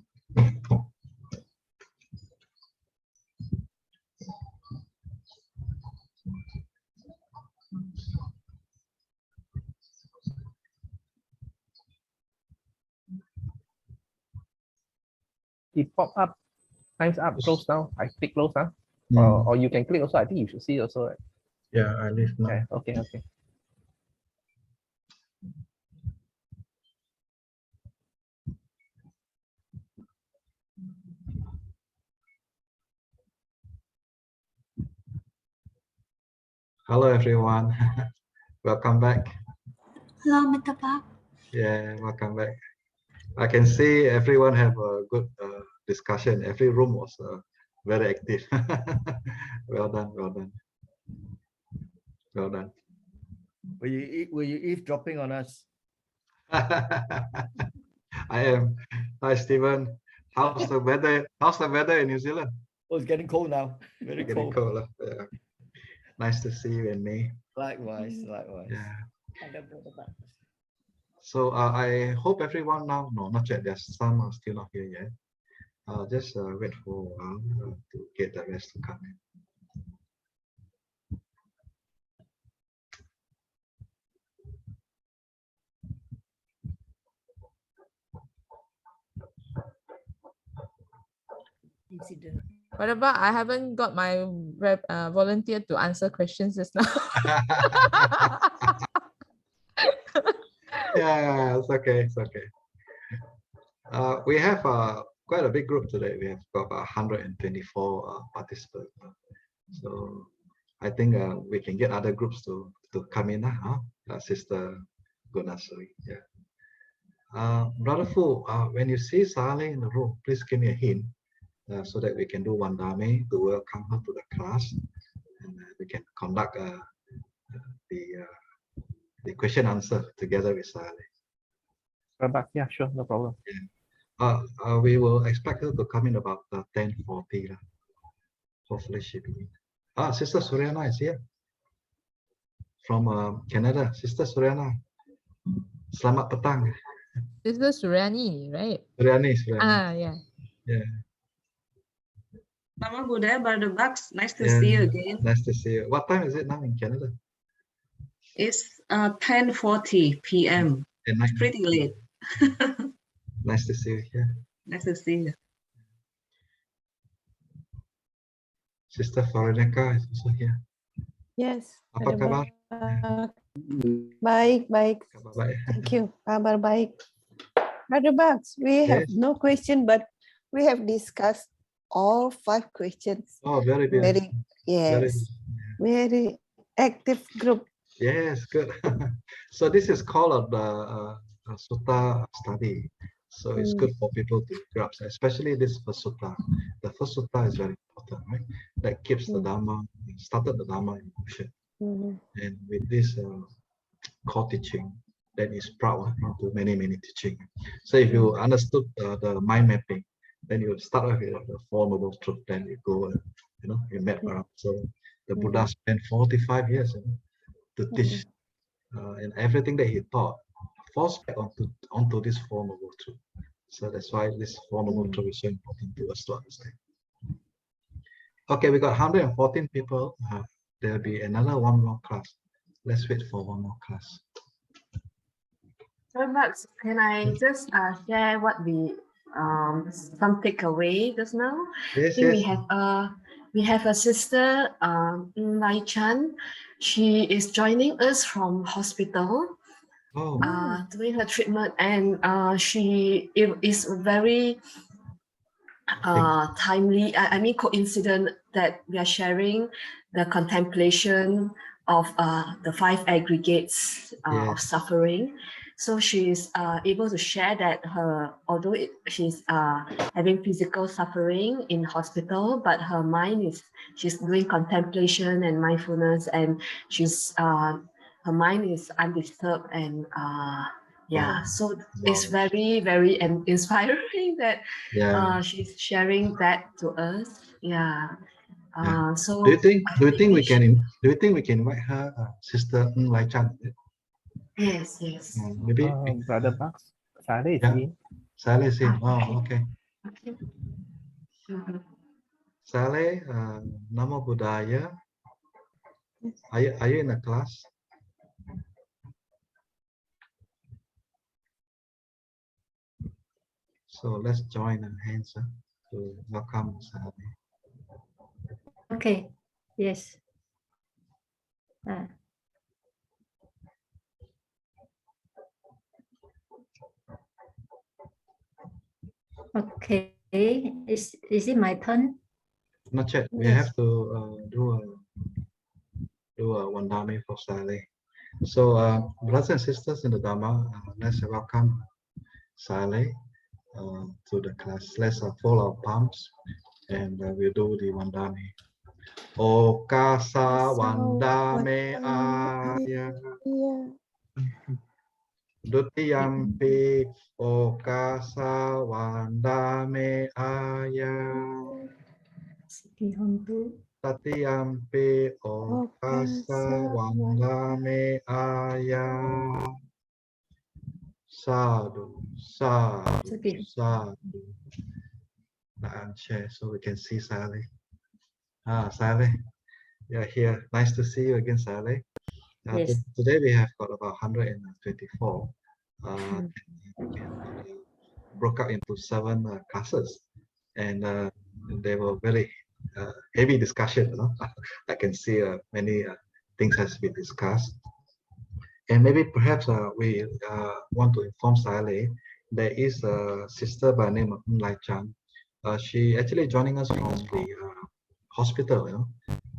Speaker 8: It pop up, times up, close down. I click close down.
Speaker 2: Mm.
Speaker 8: Or you can click also. I think you should see also. Right?
Speaker 2: Yeah, I leave now.
Speaker 8: Yeah, okay.
Speaker 2: Hello, everyone. Welcome back.
Speaker 9: Hello, Mr. Park.
Speaker 2: Yeah, welcome back. I can see everyone have a good discussion. Every room was very active. Well done, well done. Well done.
Speaker 10: Were you eavesdropping on us?
Speaker 2: I am. Hi, Stephen. How's the weather? How's the weather in New Zealand?
Speaker 10: Oh, it's getting cold now. Very
Speaker 2: Getting
Speaker 10: cold.
Speaker 2: cold. Yeah. Nice to see you and me.
Speaker 10: Likewise.
Speaker 2: Yeah. So I hope everyone now, no, not yet. There's some are still not here yet. Just wait for a while to get the rest to come in.
Speaker 5: What about I haven't got my volunteer to answer questions just now.
Speaker 2: Yeah, it's okay. It's okay. We have quite a big group today. We have got 124 participants. So I think we can get other groups to come in. Sister Gunasuri. Yeah. Brother Fu, when you see Saleh in the room, please give me a hint so that we can do one dame to welcome her to the class, and we can conduct the question answer together with Saleh.
Speaker 8: Yeah, sure, no problem.
Speaker 2: We will expect her to come in about 10:40. Hopefully she be. Sister Suryana is here from Canada. Sister Suryana, selamat petang.
Speaker 5: Sister Suryani, right?
Speaker 2: Suryani.
Speaker 5: Yeah.
Speaker 2: Yeah.
Speaker 7: Nama Buddha, Brother Bucks. Nice to
Speaker 2: Yeah.
Speaker 7: see you again.
Speaker 2: Nice to see you. What time is it now in Canada?
Speaker 7: It's 10:40 p.m.
Speaker 2: At night.
Speaker 7: Pretty late.
Speaker 2: Nice to see you here.
Speaker 7: Nice to see you.
Speaker 2: Sister Veronica is also here.
Speaker 9: Yes.
Speaker 2: Apa kabar?
Speaker 9: Baik.
Speaker 2: Kabar baik.
Speaker 9: Thank you. Kabar baik. Brother Bucks, we have
Speaker 2: Yes.
Speaker 9: no question, but we have discussed all 5 questions.
Speaker 2: Oh, very beautiful.
Speaker 9: Very active group.
Speaker 2: Yes, good. So this is called a sutta study. So it's good for people to grasp, especially this first sutta. The first sutta is very important, right? That keeps the Dhamma, started the Dhamma in motion. And with this core teaching, that is proud into many teaching. So if you understood the mind mapping, then you start off with the Four Noble Truths, then you go, you map around. So the Buddha spent 45 years to teach, and everything that he taught falls back onto this Four Noble Truths. So that's why this Four Noble Truths is so important to us to understand. Okay, we got 114 people. There'll be another one more class. Let's wait for one more class.
Speaker 3: So Max, can I just share what we some takeaway just now?
Speaker 2: Yes,
Speaker 3: I think
Speaker 2: yes.
Speaker 3: we have a sister, Lai Chan. She is joining us from hospital. Doing her treatment, and she is very timely. I mean, coincident that we are sharing the contemplation of the 5 aggregates of suffering. So she is able to share that although she's having physical suffering in hospital, but her mind she's doing contemplation and mindfulness, and her mind is undisturbed, and so it's very inspiring that she's sharing that to us. So
Speaker 2: do you think we can invite her, Sister Lai Chan?
Speaker 3: Yes, yes.
Speaker 2: Maybe
Speaker 8: Brother Bucks, Sally is
Speaker 2: yeah.
Speaker 8: in.
Speaker 2: Saleh is in.
Speaker 3: Ah,
Speaker 2: Oh, okay.
Speaker 3: Okay. Mhm.
Speaker 2: Saleh, Namo Buddhaya. Are you in the class? So let's join our hands to welcome Saleh.
Speaker 4: Okay. Yes. Okay. Is it my turn?
Speaker 2: Not yet. We have to do a Wandami for Saleh. So, brothers and sisters in the Dhamma, let's welcome Saleh to the class. Let's fold our palms and we'll do the Wandami. Okasa Wandame Aya Dutiyampi Okasa Wandame Aya Tatiyampi Okasa Wandame Aya. Sadhu, sadhu, sadhu. Share so we can see Saleh. Saleh, you're here. Nice to see you again, Saleh.
Speaker 4: Yes.
Speaker 2: Today we have got about 124. Broke up into 7 classes, and they were very heavy discussion. I can see many things has been discussed, and maybe perhaps we want to inform Saleh there is a sister by the name of Lai Chan. She actually joining us from the hospital,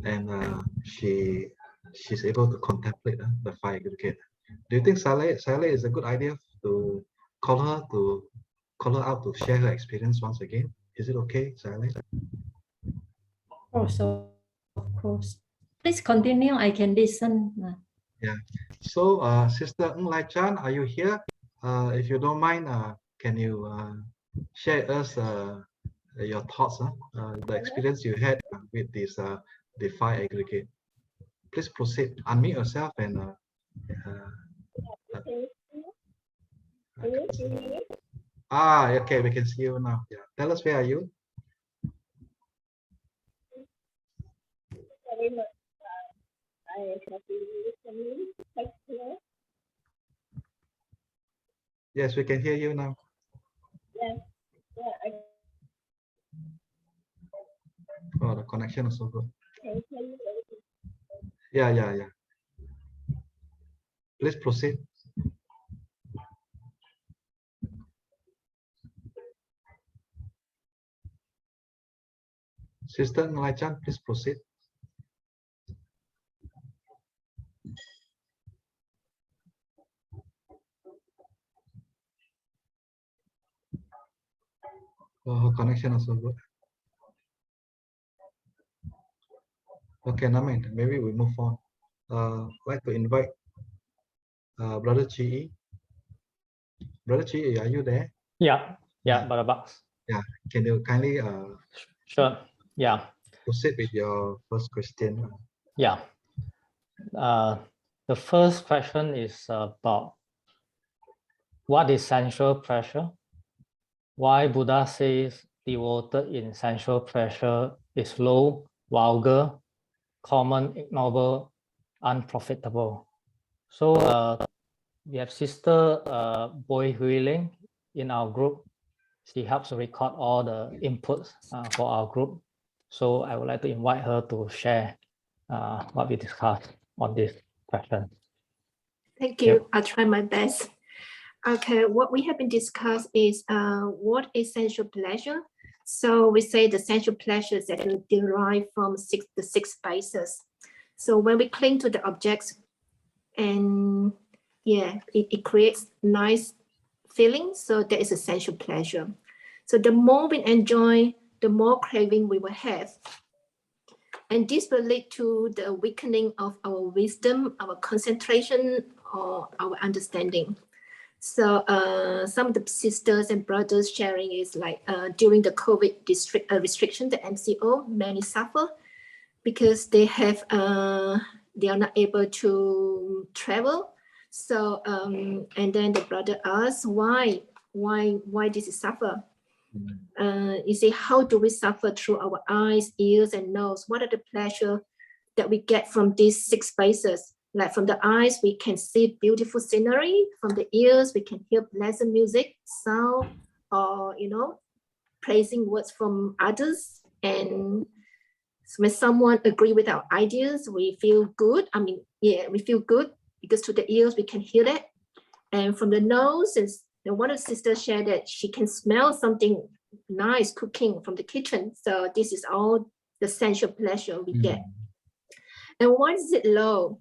Speaker 2: and she's able to contemplate the 5 aggregate. Do you think Saleh is a good idea to call her out to share her experience once again? Is it okay, Saleh?
Speaker 4: Also, of course. Please continue. I can listen.
Speaker 2: Yeah. So, Sister Lai Chan, are you here? If you don't mind, can you share us your thoughts, the experience you had with this the 5 aggregate? Please proceed. Unmute yourself and. Okay, we can see you now. Yeah. Tell us, where are you? Yes, we can hear you now. Oh, the connection is so good. Yeah. Please proceed. Sister Lai Chan, please proceed. Oh, her connection is so good. Okay, Namin, maybe we move on. I'd like to invite Brother Chi. Brother Chi, are you there?
Speaker 11: Yeah, Brother Bucks.
Speaker 2: Yeah, can you kindly
Speaker 11: Sure. Yeah.
Speaker 2: proceed with your first question?
Speaker 11: Yeah. The first question is about what is sensual pleasure? Why Buddha says devoted in sensual pleasure is low, vulgar, common, ignoble, unprofitable. So we have Sister Boy Huiling in our group. She helps record all the inputs for our group. So I would like to invite her to share what we discussed on this question.
Speaker 12: Thank you. I'll try my best. Okay, what we have been discussed is what is sensual pleasure. So we say the sensual pleasures that are derived from the 6 bases. So when we cling to the objects, and it creates nice feelings. So there is a sensual pleasure. So the more we enjoy, the more craving we will have. And this will lead to the weakening of our wisdom, our concentration, or our understanding. So some of the sisters and brothers sharing is like during the COVID restriction, the MCO, many suffer because they are not able to travel. So, and then the brother asks, why this is suffer? You say, how do we suffer through our eyes, ears, and nose? What are the pleasure that we get from these 6 spaces? Like from the eyes, we can see beautiful scenery. From the ears, we can hear pleasant music, sound, or, you know, praising words from others. And when someone agree with our ideas, we feel good. I mean, yeah, we feel good because to the ears, we can hear it. And from the nose, one of the sisters shared that she can smell something nice cooking from the kitchen. So this is all the sensual pleasure we get. And why is it low?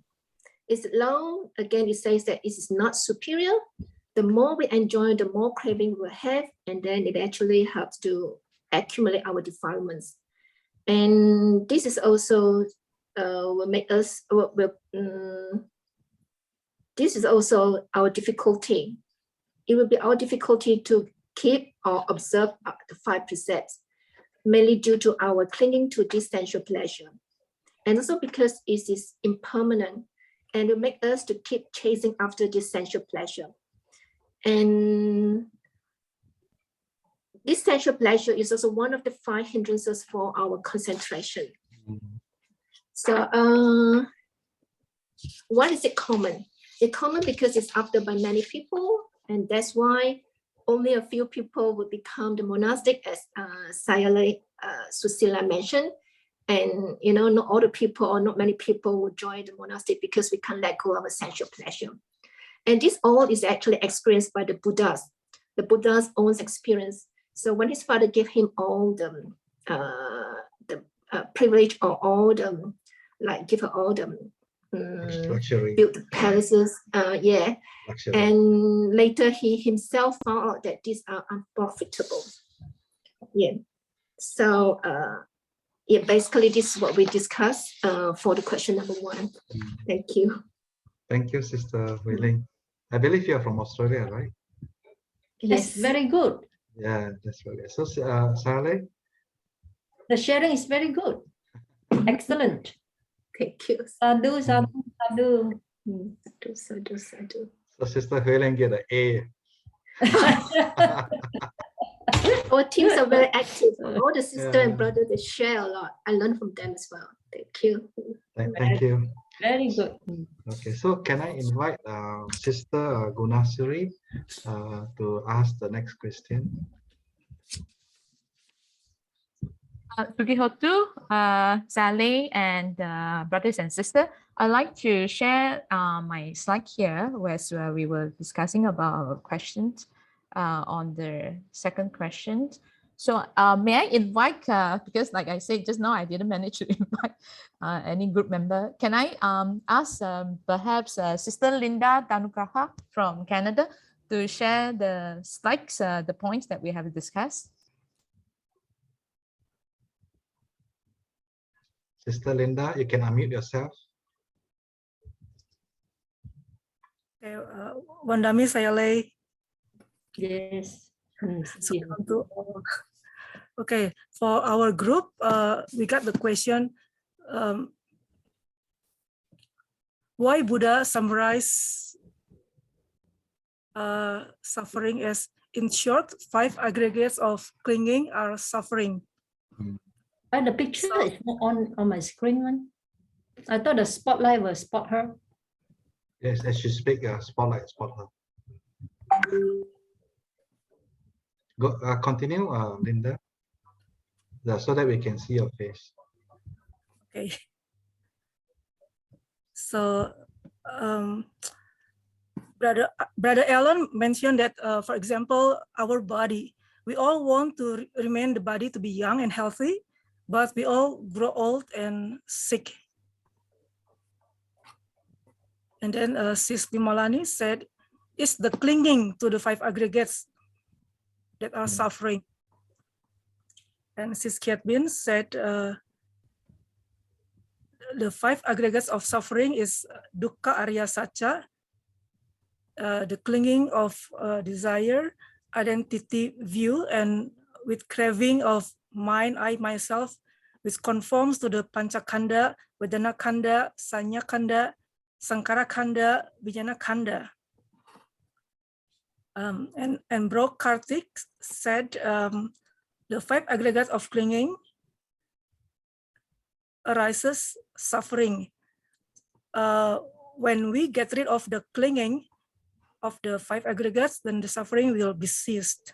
Speaker 12: Is it low? Again, it says that it is not superior. The more we enjoy, the more craving we will have, and then it actually helps to accumulate our defilements. And this is also will make us, this is also our difficulty. It will be our difficulty to keep or observe the 5 precepts, mainly due to our clinging to this sensual pleasure. And also because it is impermanent and will make us to keep chasing after this sensual pleasure. And this sensual pleasure is also one of the 5 hindrances for our concentration. So why is it common? It's common because it's after by many people, and that's why only a few people would become the monastic, as Susila mentioned. And you know, not all the people or not many people will join the monastic because we can't let go of a sensual pleasure. And this all is actually experienced by the Buddha's own experience. So when his father gave him all the privilege or all the, like give her all the built the palaces, yeah. Luxury. And later he himself found out that these are unprofitable. Yeah. So yeah, basically this is what we discussed for the question number 1. Thank you.
Speaker 2: Thank you, Sister Wei-Ling. I believe you are from Australia, right?
Speaker 4: Yes, very good.
Speaker 2: Yeah, that's very good. So, Saleh?
Speaker 4: The sharing is very good. Excellent.
Speaker 12: Thank you.
Speaker 4: Sadhu, sadhu, sadhu.
Speaker 12: Sadhu.
Speaker 2: So, Sister Wei-Ling get an A.
Speaker 12: Our teams are very active. All the sister and brother, they share a lot. I learn from them as well. Thank you.
Speaker 2: Thank you.
Speaker 4: Very good.
Speaker 2: Okay, so can I invite Sister Gunasiri to ask the next question?
Speaker 5: Tukihotu, Saleh, and brothers and sisters, I'd like to share my slide here, where we were discussing about our questions on the second question. So may I invite, because like I said just now, I didn't manage to invite any group member. Can I ask perhaps Sister Linda Danugraha from Canada to share the slides, the points that we have discussed?
Speaker 2: Sister Linda, you can unmute yourself.
Speaker 13: Okay, Wandami Sayalei.
Speaker 4: Yes.
Speaker 13: Okay, for our group, we got the question, why Buddha summarized suffering as, in short, 5 aggregates of clinging are suffering.
Speaker 4: The picture is not on my screen one. I thought the spotlight will spot her.
Speaker 2: Yes, as you speak, spotlight spot her. Go, continue, Linda, so that we can see your face.
Speaker 13: Okay. So, Brother Alan mentioned that, for example, our body, we all want to remain the body to be young and healthy, but we all grow old and sick. And then Sis Vimalani said, it's the clinging to the 5 aggregates that are suffering. And Sis Kiatbin said, the 5 aggregates of suffering is dukkha arya sacha, the clinging of desire, identity view, and with craving of mind, I, myself, which conforms to the panchakanda, vedana kanda, sanya kanda, Sankara Khanda, Vijnana Khanda. And Bro Karthik said the 5 aggregates of clinging arises suffering. When we get rid of the clinging of the 5 aggregates, then the suffering will be ceased.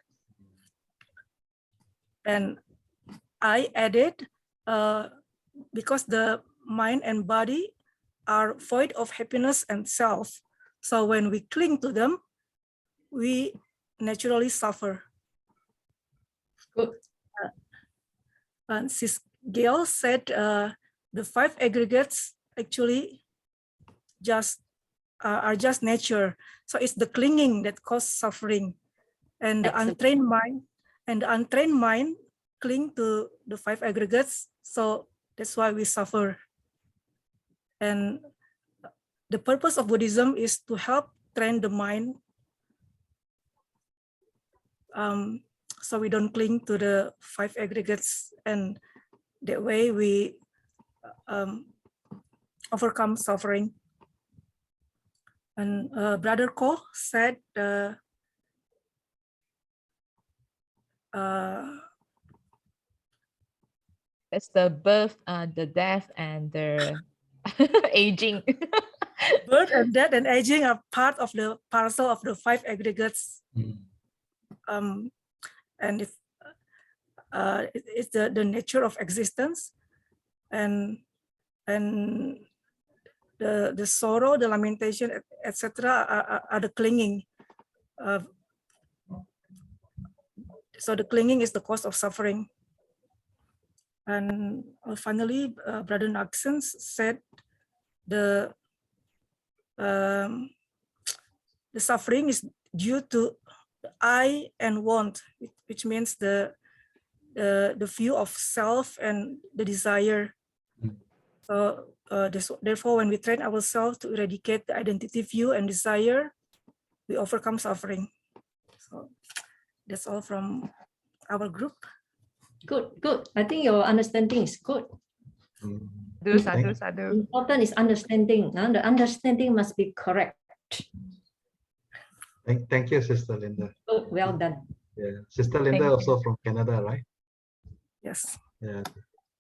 Speaker 13: And I added, because the mind and body are void of happiness and self. So when we cling to them, we naturally suffer.
Speaker 3: Good.
Speaker 13: And Sis Gail said the 5 aggregates actually are just nature. So it's the clinging that causes suffering, and the untrained mind cling to the 5 aggregates. So that's why we suffer. And the purpose of Buddhism is to help train the mind, so we don't cling to the 5 aggregates, and that way we overcome suffering. And Brother Ko said,
Speaker 5: that's the birth, the death, and the aging.
Speaker 13: Birth and death and aging are part of the parcel of the 5 aggregates. And it's the nature of existence, and the sorrow, the lamentation, etc. are the clinging. So the clinging is the cause of suffering. And finally, Brother Naxons said the suffering is due to I and want, which means the view of self and the desire. So therefore, when we train ourselves to eradicate the identity view and desire, we overcome suffering. So that's all from our group.
Speaker 4: Good. I think your understanding is good. Important is understanding. Now the understanding must be correct.
Speaker 2: Thank you, Sister Linda.
Speaker 4: Oh, well done.
Speaker 2: Yeah, Sister Linda also from Canada, right?
Speaker 13: Yes.
Speaker 2: Yeah.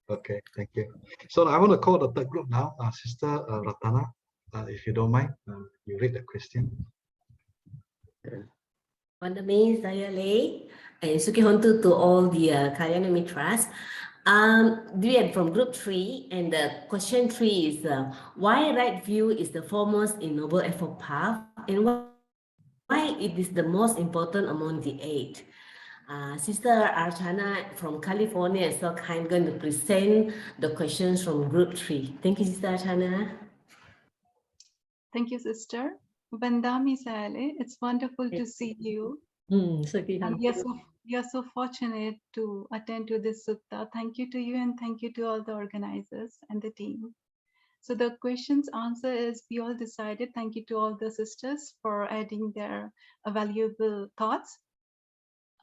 Speaker 2: Okay, thank you. So I want to call the third group now. Sister Ratana, if you don't mind, you read the question.
Speaker 14: Pandemi saya lay and Sukihontu to all the Kalyana Mitras. We are from group 3, and the question 3 is why right view is the foremost in Noble Effort Path, and why it is the most important among the 8. Sister Archana from California is so kind going to present the questions from group 3. Thank you, Sister Archana.
Speaker 15: Thank you, Sister. Vandami Sale, it's wonderful to see you. And we are so fortunate to attend to this sutta. Thank you to you, and thank you to all the organizers and the team. So the question's answer is we all decided. Thank you to all the sisters for adding their valuable thoughts.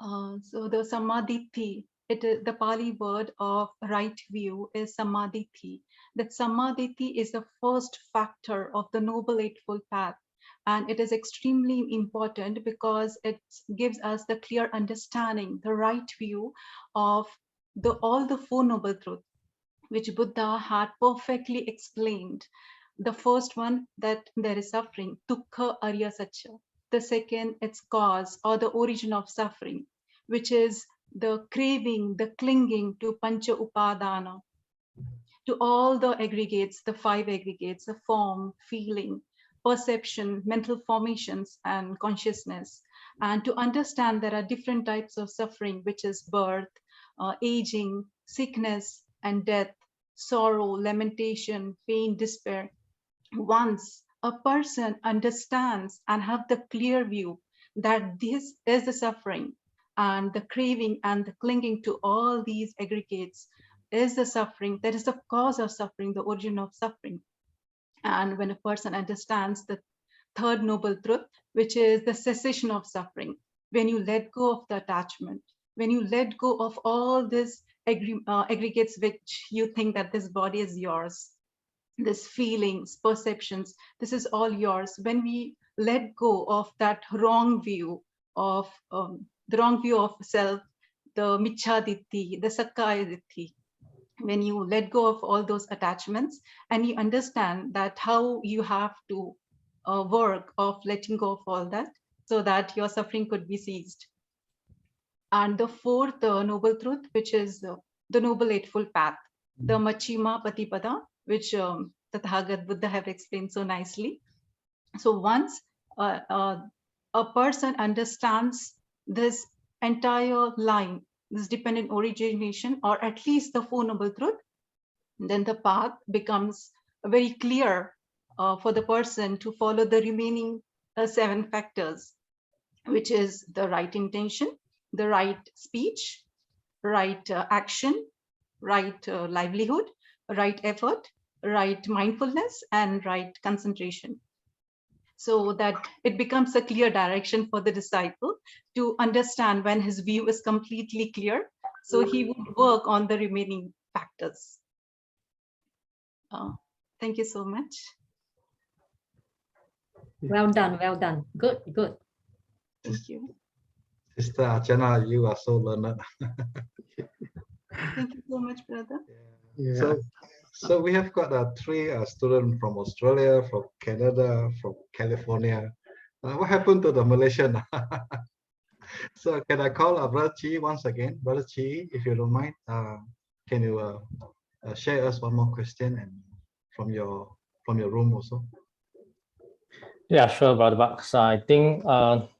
Speaker 15: So the samadhi, the Pali word of right view is samadhi. That samadhi is the first factor of the Noble Eightfold Path. And it is extremely important because it gives us the clear understanding, the right view of all the 4 Noble Truths, which Buddha had perfectly explained. The first one, that there is suffering, dukkha arya satya. The second, its cause or the origin of suffering, which is the craving, the clinging to pancha upadana, to all the aggregates, the 5 aggregates, the form, feeling, perception, mental formations, and consciousness. And to understand there are different types of suffering, which is birth, aging, sickness, and death, sorrow, lamentation, pain, despair. Once a person understands and have the clear view that this is the suffering, and the craving and the clinging to all these aggregates is the suffering, that is the cause of suffering, the origin of suffering. And when a person understands the 3rd Noble Truth, which is the cessation of suffering, when you let go of the attachment, when you let go of all these aggregates which you think that this body is yours, this feelings, perceptions, this is all yours. When we let go of that wrong view of the wrong view of self, the michhaditti, the sakkayaditti, when you let go of all those attachments and you understand that how you have to work of letting go of all that so that your suffering could be ceased. And the fourth noble truth, which is the Noble Eightfold Path, the Machima Patipada, which Tathagat Buddha have explained so nicely. So once a person understands this entire line, this dependent origination, or at least the Four Noble Truth, then the path becomes very clear for the person to follow the remaining 7 factors, which is the right intention, the right speech, right action, right livelihood, right effort, right mindfulness, and right concentration. So that it becomes a clear direction for the disciple to understand when his view is completely clear. So he would work on the remaining factors. Thank you so much.
Speaker 4: Well done, well done. Good, good.
Speaker 15: Thank you.
Speaker 2: Sister Archana, you are so learned.
Speaker 15: Thank you so much, brother.
Speaker 2: Yeah. So we have got 3 students from Australia, from Canada, from California. What happened to the Malaysian? So can I call Brother Chi once again? Brother Chi, if you don't mind, can you share us one more question and from your room also?
Speaker 11: Yeah, sure, Brother Bucks. I think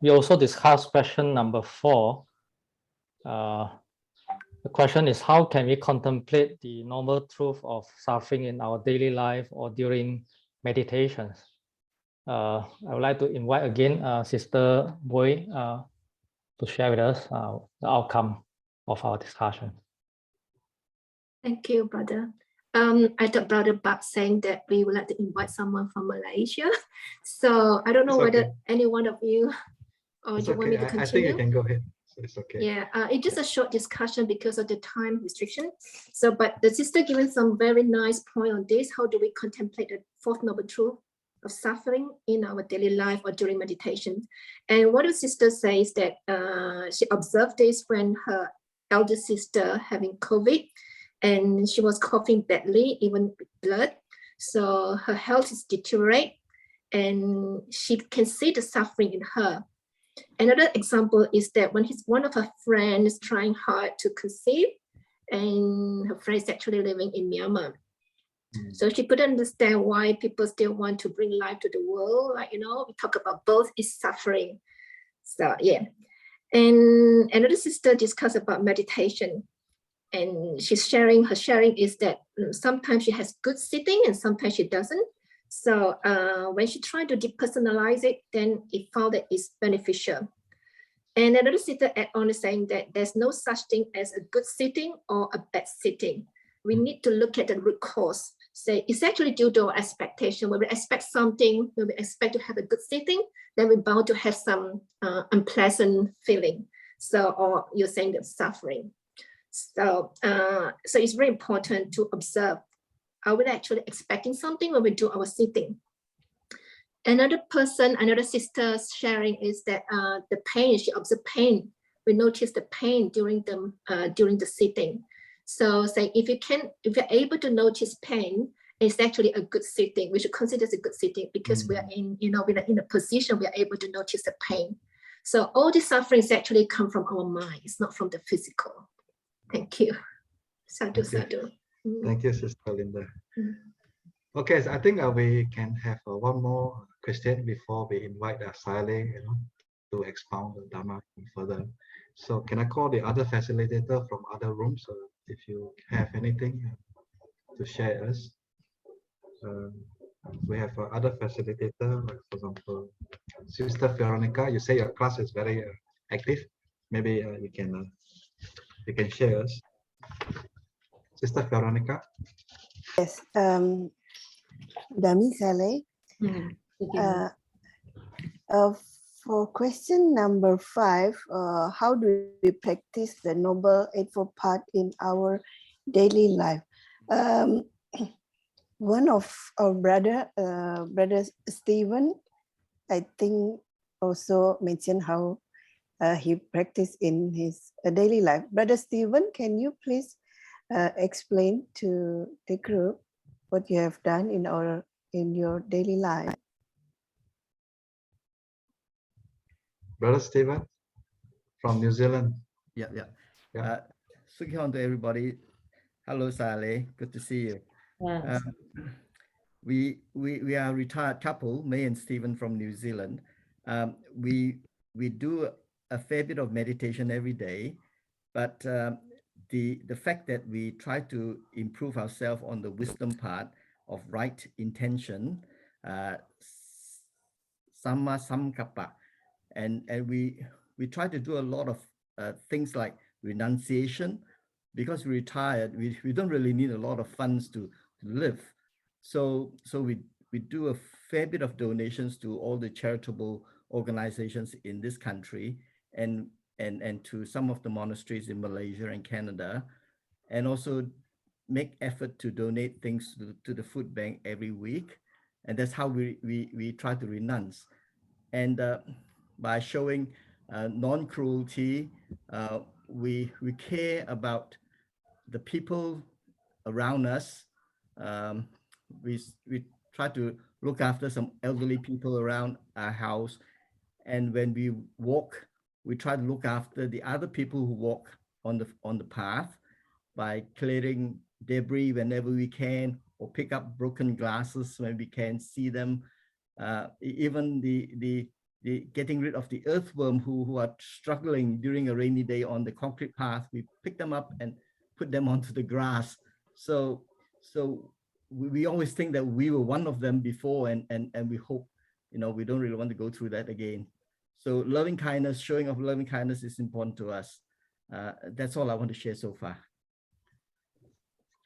Speaker 11: we also discussed question number 4. The question is, how can we contemplate the noble truth of suffering in our daily life or during meditations? I would like to invite again Sister Boy to share with us the outcome of our discussion.
Speaker 12: Thank you, brother. I thought Brother Buck saying that we would like to invite someone from Malaysia. So I don't know whether any one of you or you want me to continue.
Speaker 2: I think you can go ahead. So it's okay.
Speaker 12: Yeah, it's just a short discussion because of the time restriction. So, but the sister given some very nice point on this. How do we contemplate the fourth noble truth of suffering in our daily life or during meditation? And what the sister says that she observed this when her elder sister having COVID, and she was coughing badly, even with blood. So her health is deteriorate, and she can see the suffering in her. Another example is that when one of her friends trying hard to conceive, and her friend is actually living in Myanmar. So she couldn't understand why people still want to bring life to the world. Like, we talk about both is suffering. So yeah. And another sister discussed about meditation. And her sharing is that sometimes she has good sitting and sometimes she doesn't. So when she tried to depersonalize it, then it found that it's beneficial. And another sister add on saying that there's no such thing as a good sitting or a bad sitting. We need to look at the root cause. Say it's actually due to our expectation. When we expect something, when we expect to have a good sitting, then we're bound to have some unpleasant feeling. So, or you're saying that suffering. So, so it's very important to observe. Are we actually expecting something when we do our sitting? Another sister sharing is that the pain, she observed pain. We notice the pain during the sitting. So say if you're able to notice pain, it's actually a good sitting. We should consider it a good sitting because we are we're in a position we are able to notice the pain. So all the sufferings actually come from our mind. It's not from the physical. Thank you. Sadhu, sadhu.
Speaker 2: Thank you, Sister Linda. Okay, so I think we can have one more question before we invite Sale, to expound the Dhamma further. So can I call the other facilitator from other rooms if you have anything to share us? We have other facilitator, like for example, Sister Veronica. You say your class is very active. Maybe you can share us. Sister Veronica.
Speaker 9: Yes. Dhamma Sale. For question number 5, how do we practice the Noble Eightfold Path in our daily life? one of our brother Stephen, I think also mentioned how he practiced in his daily life. Brother Stephen, can you please explain to the group what you have done in your daily life?
Speaker 2: Brother Stephen from New Zealand.
Speaker 10: Yeah. Sukihon to everybody. Hello, Sale. Good to see you.
Speaker 4: Yes.
Speaker 10: We are a retired couple, May and Stephen from New Zealand. We do a fair bit of meditation every day, but the fact that we try to improve ourselves on the wisdom part of right intention, Samma Samkappa, and we try to do a lot of things like renunciation. Because we're retired, we don't really need a lot of funds to live. So we do a fair bit of donations to all the charitable organizations in this country and to some of the monasteries in Malaysia and Canada, and also make effort to donate things to the food bank every week. And that's how we try to renounce. And by showing non-cruelty, we care about the people around us. We try to look after some elderly people around our house. And when we walk, we try to look after the other people who walk on the path by clearing debris whenever we can, or pick up broken glasses when we can see them. Even the getting rid of the earthworm who are struggling during a rainy day on the concrete path, we pick them up and put them onto the grass. So we always think that we were one of them before, and we hope, we don't really want to go through that again. So loving kindness, showing of loving kindness is important to us. That's all I want to share so far.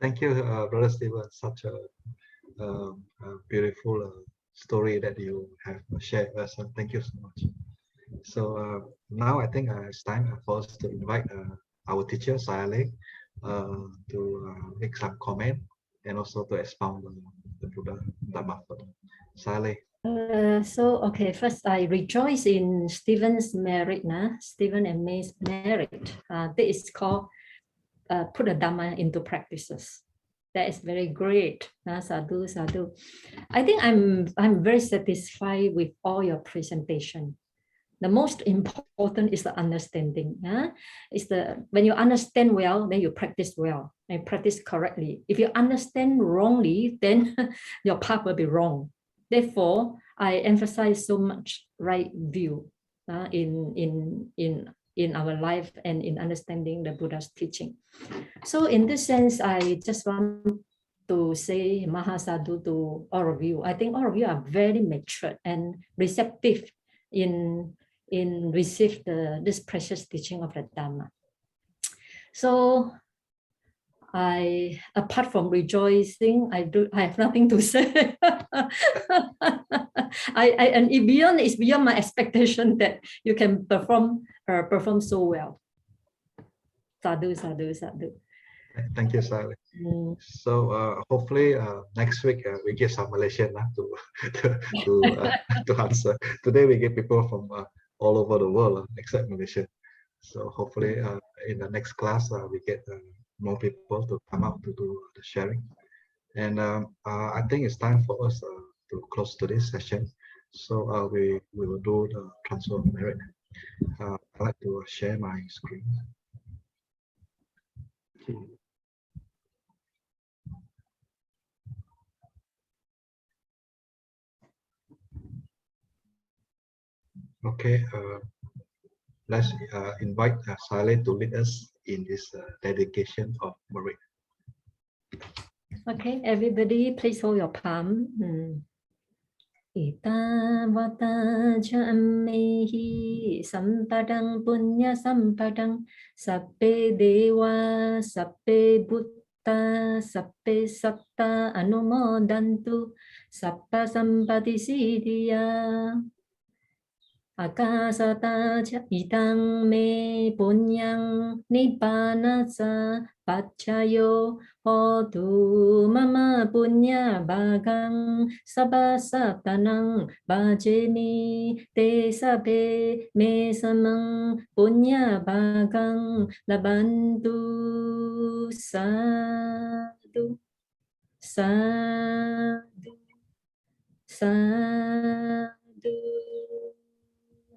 Speaker 2: Thank you, Brother Stephen. Such a beautiful story that you have shared with us. Thank you so much. So now I think it's time for us to invite our teacher, Sayale, to make some comment and also to expound the Buddha Dhamma. Sayale.
Speaker 4: Okay, first I rejoice in Stephen's merit, Stephen and May's merit. This is called put the Dhamma into practices. That is very great. Sadhu, sadhu. I think I'm very satisfied with all your presentation. The most important is the understanding. When you understand well, then you practice well and practice correctly. If you understand wrongly, then your path will be wrong. Therefore, I emphasize so much right view in our life and in understanding the Buddha's teaching. So in this sense, I just want to say Mahasadu to all of you. I think all of you are very mature and receptive in receive this precious teaching of the Dhamma. So apart from rejoicing, I have nothing to say. And it's beyond my expectation that you can perform so well. Sadhu, sadhu, sadhu.
Speaker 2: Thank you, Sally. So hopefully next week we get some Malaysian to answer. Today we get people from all over the world except Malaysia. So hopefully in the next class we get more people to come out to do the sharing. And I think it's time for us to close today's session. So we will do the transfer of merit. I'd like to share my screen. Okay, let's invite Saleh to lead us in this dedication of merit.
Speaker 4: Okay, everybody, please hold your palm. Ita vata jammehi sampadang punya sampadang sappe dewa sappe buddha sappe satta anumodantu sappa sampati siddhya. Akasata cha itang me punyang nippanasa pachayo hotu mama punya bagang sabasaptanang bajeni te sape me samang punya bagang labantu sadu sadu sadu.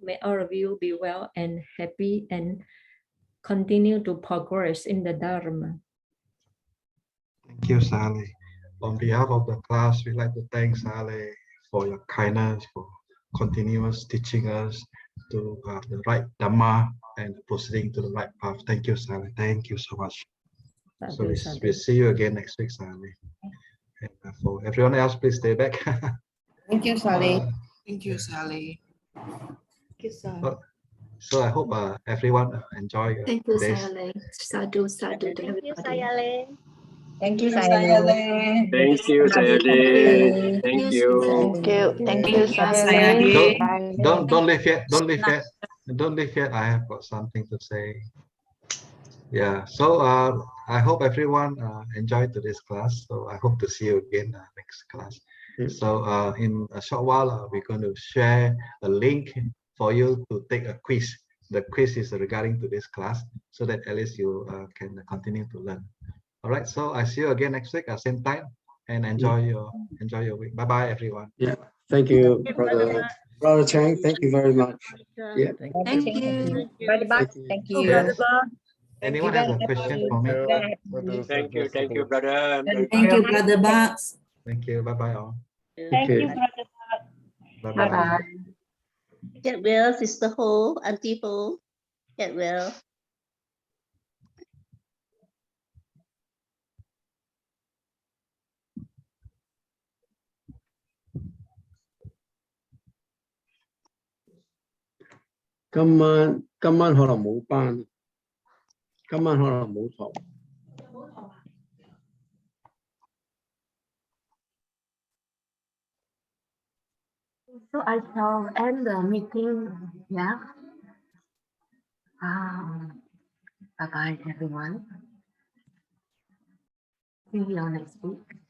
Speaker 4: May all of you be well and happy and continue to progress in the Dharma.
Speaker 2: Thank you, Sally. On behalf of the class, we'd like to thank Sally for your kindness, for continuous teaching us to have the right Dhamma and proceeding to the right path. Thank you, Sally. Thank you so much. So we'll see you again next week, Sally. And for everyone else, please stay back.
Speaker 9: Thank you, Sally.
Speaker 1: Thank you, Sally.
Speaker 9: Thank you, Sally.
Speaker 2: So I hope everyone enjoy
Speaker 12: Thank you,
Speaker 2: today's.
Speaker 12: Sayale. Sadhu, sadhu to everybody.
Speaker 7: Thank you, Sayale.
Speaker 16: Thank you, Sayade. Thank you.
Speaker 9: Thank you, Sally.
Speaker 2: Don't leave yet. Don't leave yet. Don't leave yet. I have got something to say. Yeah. So I hope everyone enjoyed today's class. So I hope to see you again next class. So in a short while, we're going to share a link for you to take a quiz. The quiz is regarding to this class, so that at least you can continue to learn. All right. So I see you again next week at same time, and enjoy your week. Bye bye, everyone.
Speaker 16: Yeah. Thank you, Brother Chang. Thank you very much. Yeah.
Speaker 6: Thank you.
Speaker 7: Brother Bak, thank you.
Speaker 2: Yes. Anyone has a question for me?
Speaker 16: Thank you, brother.
Speaker 9: Thank you, Brother Bucks.
Speaker 2: Thank you. Bye bye all.
Speaker 7: Thank you, Brother
Speaker 2: Bye bye.
Speaker 14: Get well, Sister Ho, Auntie Ho. Get well.
Speaker 16: Come on, họ là冇班。今晚可能冇堂。
Speaker 3: So I shall end the meeting. Yeah. Bye bye, everyone. See you all next week.